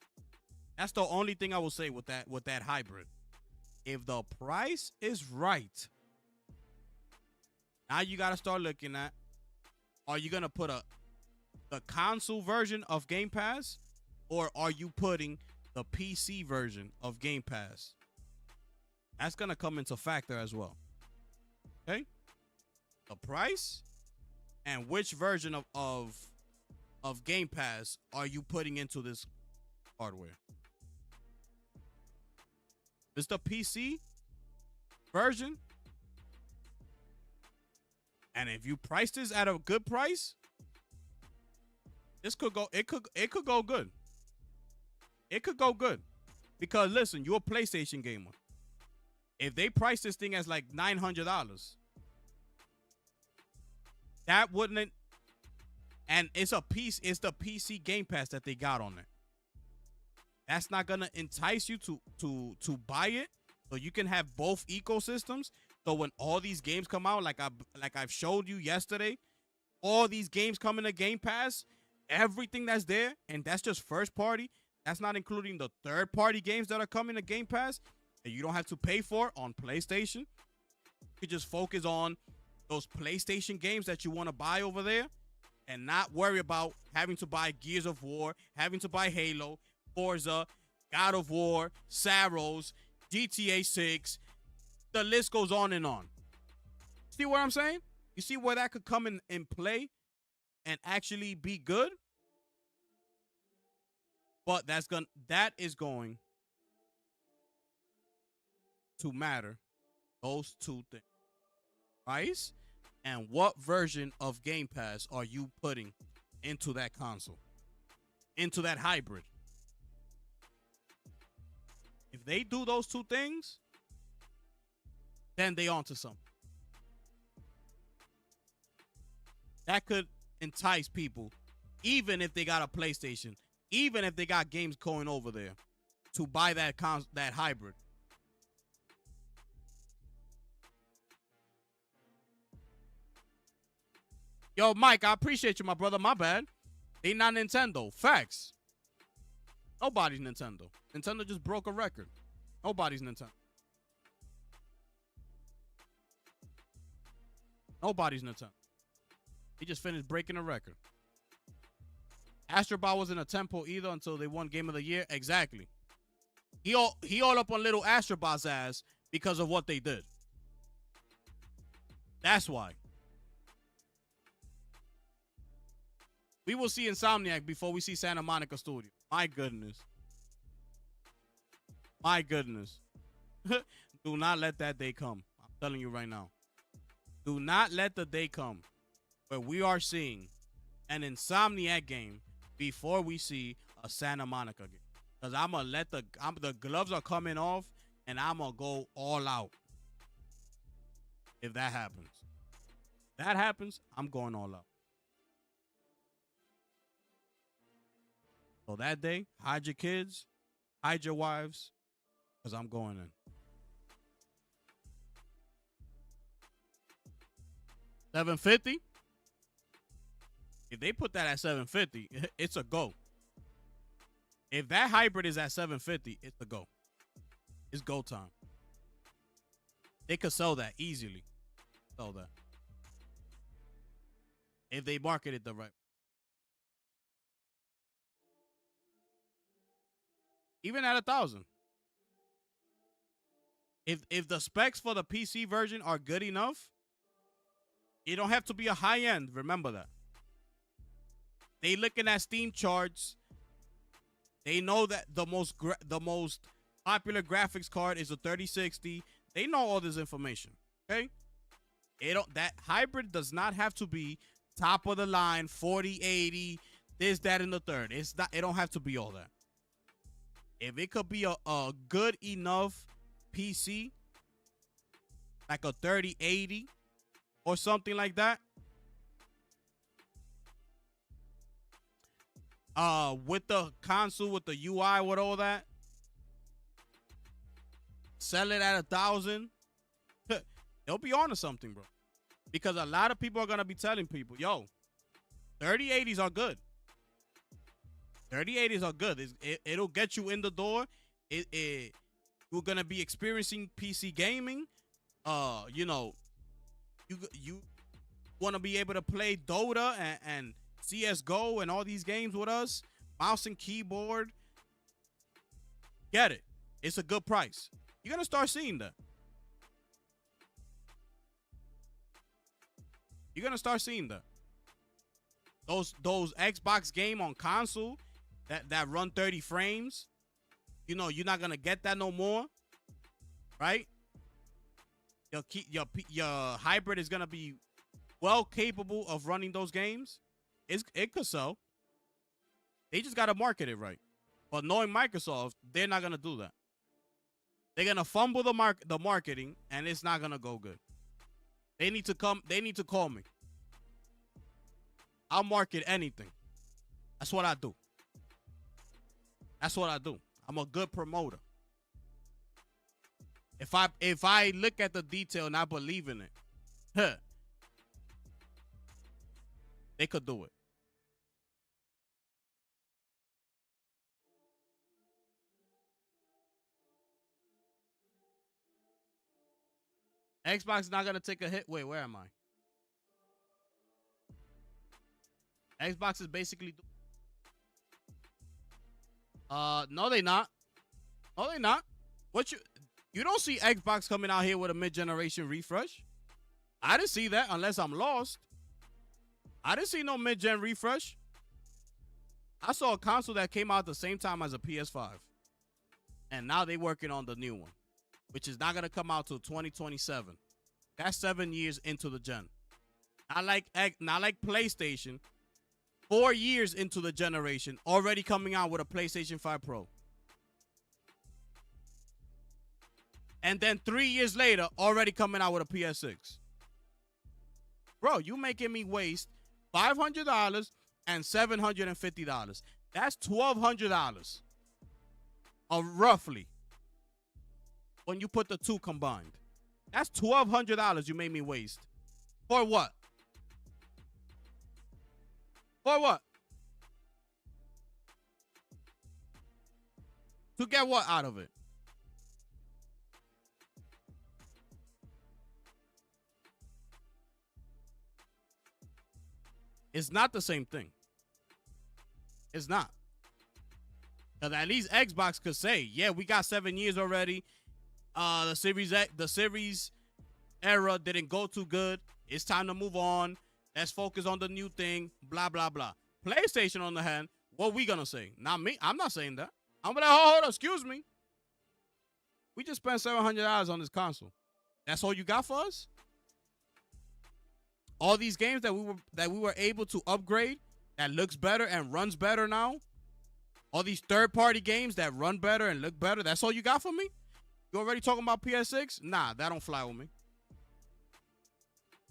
That's the only thing I will say with that hybrid. If the price is right, now you gotta start looking at, are you gonna put the console version of Game Pass, or are you putting the PC version of Game Pass? That's gonna come into factor as well. Okay? The price and which version of Game Pass are you putting into this hardware? Is the PC version? And if you price this at a good price, this could go, it could go good. It could go good. Because listen, you're a PlayStation gamer. If they price this thing as like $900, that wouldn't, and it's the PC Game Pass that they got on it. That's not gonna entice you to buy it, so you can have both ecosystems. So when all these games come out, like I've showed you yesterday, all these games come in the Game Pass, everything that's there, and that's just first party. That's not including the third party games that are coming to Game Pass that you don't have to pay for on PlayStation. You could just focus on those PlayStation games that you want to buy over there and not worry about having to buy Gears of War, having to buy Halo, Forza, God of War, Saros, GTA 6. The list goes on and on. See what I'm saying? You see where that could come in play and actually be good? But that is going to matter. Those two things. Price and what version of Game Pass are you putting into that console? Into that hybrid? If they do those two things, then they onto something. That could entice people, even if they got a PlayStation, even if they got games going over there, to buy that hybrid. Yo, Mike, I appreciate you, my brother. My bad. They not Nintendo. Facts. Nobody's Nintendo. Nintendo just broke a record. Nobody's Nintendo. Nobody's Nintendo. He just finished breaking a record. Astrobot wasn't a tempo either until they won Game of the Year. Exactly. He all up on little Astrobot's ass because of what they did. That's why. We will see Insomniac before we see Santa Monica Studio. My goodness. My goodness. Do not let that day come. I'm telling you right now. Do not let the day come where we are seeing an Insomniac game before we see a Santa Monica game. Because I'm going to let the gloves are coming off and I'm going to go all out. If that happens. If that happens, I'm going all out. So that day, hide your kids, hide your wives, because I'm going in. $750. If they put that at $750, it's a go. If that hybrid is at $750, it's a go. It's go time. They could sell that easily. Sell that. If they market it the right. Even at $1,000. If the specs for the PC version are good enough, it don't have to be a high end. Remember that. They looking at Steam charts. They know that the most popular graphics card is a 3060. They know all this information. Okay? That hybrid does not have to be top of the line, 4080, this, that, and the third. It's not. It don't have to be all that. If it could be a good enough PC, like a 3080 or something like that, with the console, with the UI, with all that, sell it at $1,000. They'll be on to something, bro. Because a lot of people are gonna be telling people, yo, 3080s are good. 3080s are good. It'll get you in the door. You're gonna be experiencing PC gaming. You know, you want to be able to play Dota and CS:GO and all these games with us. Mouse and keyboard. Get it. It's a good price. You're gonna start seeing that. You're gonna start seeing that. Those Xbox game on console that run 30 frames. You know, you're not gonna get that no more, right? Your hybrid is gonna be well capable of running those games. It could sell. They just gotta market it right. But knowing Microsoft, they're not gonna do that. They're gonna fumble the marketing, and it's not gonna go good. They need to come. They need to call me. I'll market anything. That's what I do. That's what I do. I'm a good promoter. If I look at the detail and I believe in it, they could do it. Xbox is not gonna take a hit. Wait, where am I? Xbox is basically. No, they not. No, they not. What you don't see Xbox coming out here with a mid-generation refresh. I didn't see that unless I'm lost. I didn't see no mid-gen refresh. I saw a console that came out at the same time as a PS5. And now they're working on the new one, which is not going to come out till 2027. That's 7 years into the gen. Not like PlayStation, 4 years into the generation, already coming out with a PlayStation 5 Pro. And then 3 years later, already coming out with a PS6. Bro, you making me waste $500 and $750. That's $1,200. Roughly. When you put the two combined. That's $1,200 you made me waste. For what? For what? To get what out of it? It's not the same thing. It's not. Because at least Xbox could say, yeah, we got 7 years already. The Series era didn't go too good. It's time to move on. Let's focus on the new thing. Blah, blah, blah. PlayStation, on the hand, what we gonna say? Not me. I'm not saying that. I'm gonna hold on. Excuse me. We just spent $700 on this console. That's all you got for us? All these games that we were able to upgrade, that looks better and runs better now. All these third-party games that run better and look better. That's all you got for me? You already talking about PS6? Nah, that don't fly with me.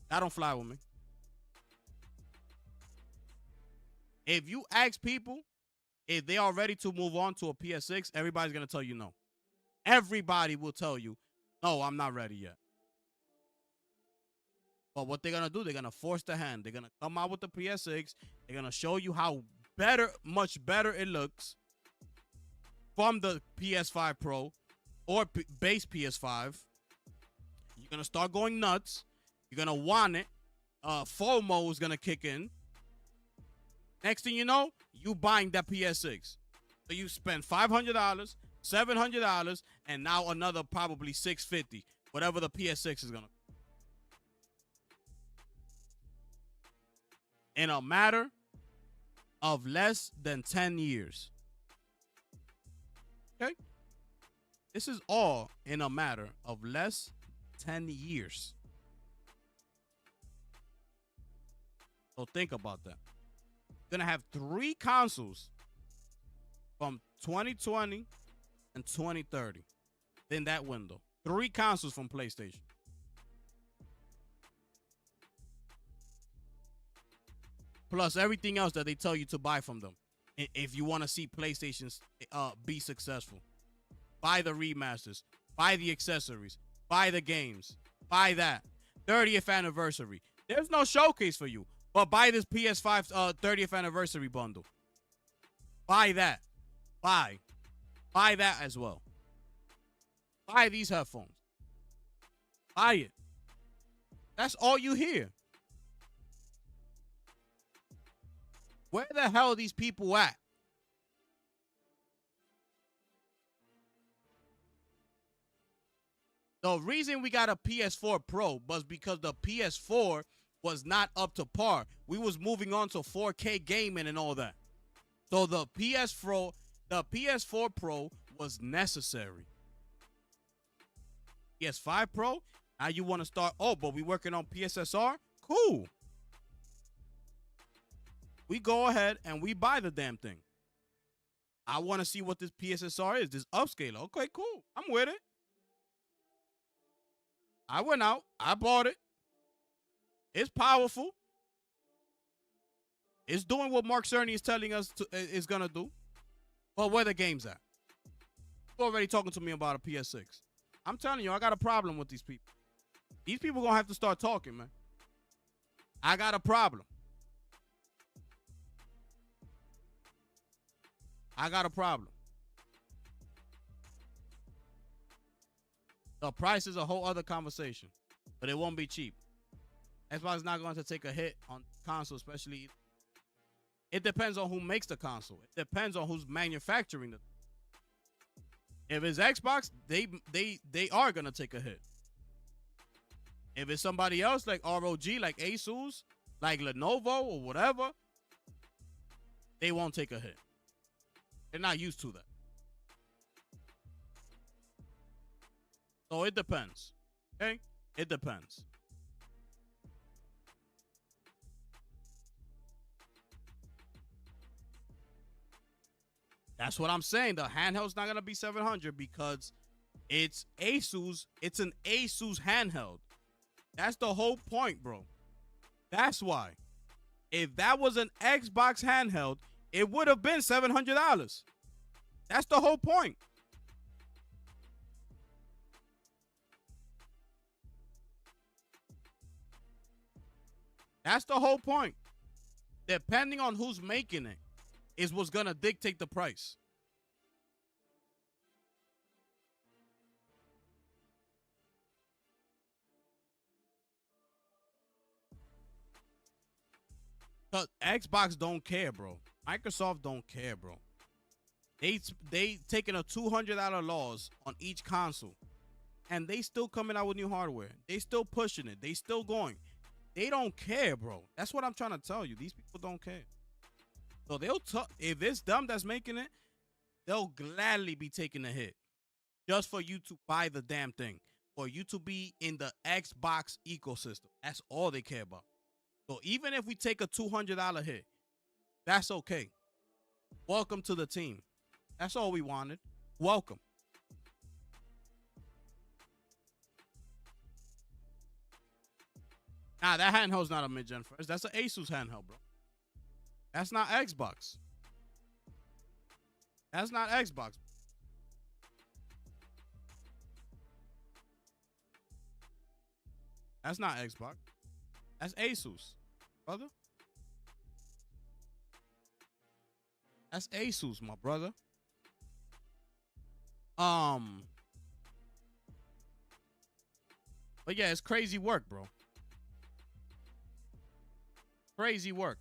That don't fly with me. If you ask people if they are ready to move on to a PS6, everybody's going to tell you no. Everybody will tell you, no, I'm not ready yet. But what they're going to do, they're going to force the hand. They're going to come out with the PS6. They're going to show you how much better it looks from the PS5 Pro or base PS5. You're going to start going nuts. You're going to want it. FOMO is going to kick in. Next thing you know, you buying that PS6. So you spend $500, $700, and now another probably $650, whatever the PS6 is going to. In a matter of less than 10 years. Okay? This is all in a matter of less than 10 years. So think about that. You're going to have 3 consoles from 2020 and 2030 in that window. 3 consoles from PlayStation. Plus everything else that they tell you to buy from them. If you want to see PlayStations be successful. Buy the remasters. Buy the accessories. Buy the games. Buy that. 30th anniversary. There's no showcase for you, but buy this PS5 30th anniversary bundle. Buy that. Buy that as well. Buy these headphones. Buy it. That's all you hear. Where the hell are these people at? The reason we got a PS4 Pro was because the PS4 was not up to par. We was moving on to 4K gaming and all that. So the PS4 Pro was necessary. PS5 Pro, now you want to start, but we working on PSSR? Cool. We go ahead and we buy the damn thing. I want to see what this PSSR is, this upscaler. Okay, cool. I'm with it. I went out. I bought it. It's powerful. It's doing what Mark Cerny is telling us is going to do. But where the game's at? You're already talking to me about a PS6. I'm telling you, I got a problem with these people. These people going to have to start talking, man. I got a problem. I got a problem. The price is a whole other conversation, but it won't be cheap. Xbox is not going to take a hit on console, especially. It depends on who makes the console. It depends on who's manufacturing it. If it's Xbox, they are going to take a hit. If it's somebody else like ROG, like Asus, like Lenovo or whatever, they won't take a hit. They're not used to that. So it depends. Okay? It depends. That's what I'm saying. The handheld's not going to be 700 because it's Asus. It's an Asus handheld. That's the whole point, bro. That's why. If that was an Xbox handheld, it would have been $700. That's the whole point. That's the whole point. Depending on who's making it is what's going to dictate the price. Cause Xbox don't care, bro. Microsoft don't care, bro. They taking a $200 loss on each console, and they still coming out with new hardware. They still pushing it. They still going. They don't care, bro. That's what I'm trying to tell you. These people don't care. So if it's them that's making it, they'll gladly be taking a hit just for you to buy the damn thing, for you to be in the Xbox ecosystem. That's all they care about. So even if we take a $200 hit, that's okay. Welcome to the team. That's all we wanted. Welcome. Nah, that handheld's not a mid-gen first. That's an Asus handheld, bro. That's not Xbox. That's not Xbox. That's not Xbox. That's Asus, brother. That's Asus, my brother. But yeah, it's crazy work, bro. Crazy work.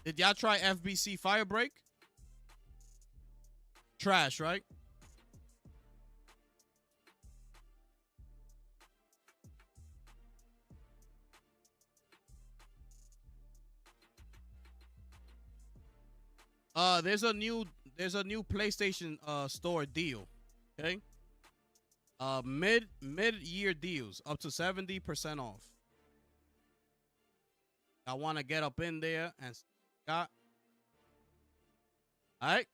Did y'all try FBC Firebreak? Trash, right? There's a new PlayStation store deal. Okay. Mid-year deals up to 70% off. I want to get up in there and All right.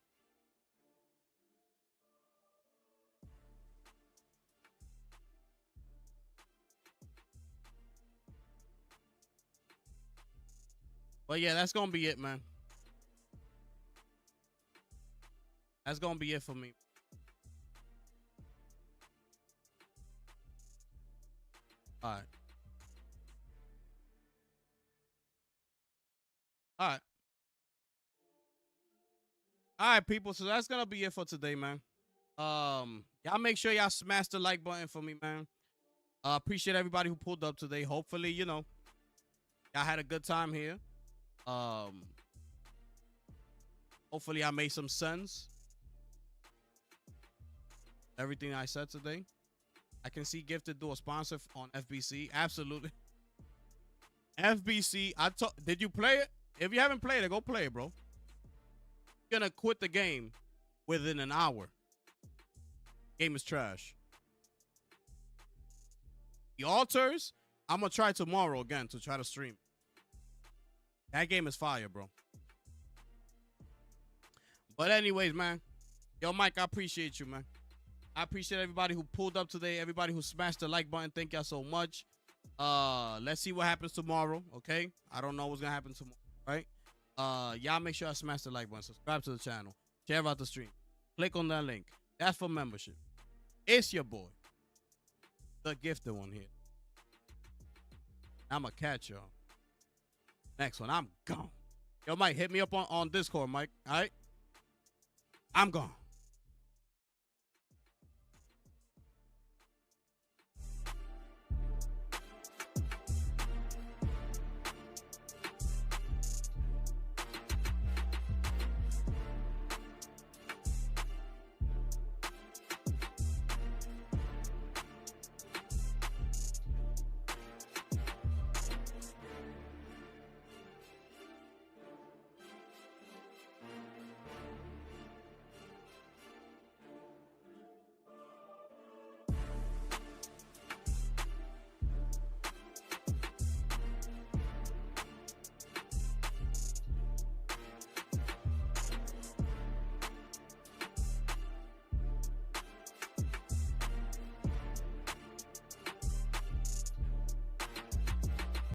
But yeah, that's gonna be it, man. That's gonna be it for me. All right. All right. All right, people. So that's gonna be it for today, man. Y'all make sure y'all smash the like button for me, man. Appreciate everybody who pulled up today. Hopefully, y'all had a good time here. Hopefully I made some sense. Everything I said today. I can see Gifted do a sponsor on FBC. Absolutely. FBC. Did you play it? If you haven't played it, go play it, bro. You're gonna quit the game within an hour. Game is trash. The altars, I'm gonna try tomorrow again to try to stream. That game is fire, bro. But anyways, man. Yo, Mike, I appreciate you, man. I appreciate everybody who pulled up today, everybody who smashed the like button. Thank y'all so much. Let's see what happens tomorrow, okay? I don't know what's gonna happen tomorrow, right? Y'all make sure I smash the like button, subscribe to the channel, share out the stream, click on that link. That's for membership. It's your boy, the gifted one here. I'ma catch y'all next one. I'm gone. Yo, Mike, hit me up on Discord, Mike. All right, I'm gone.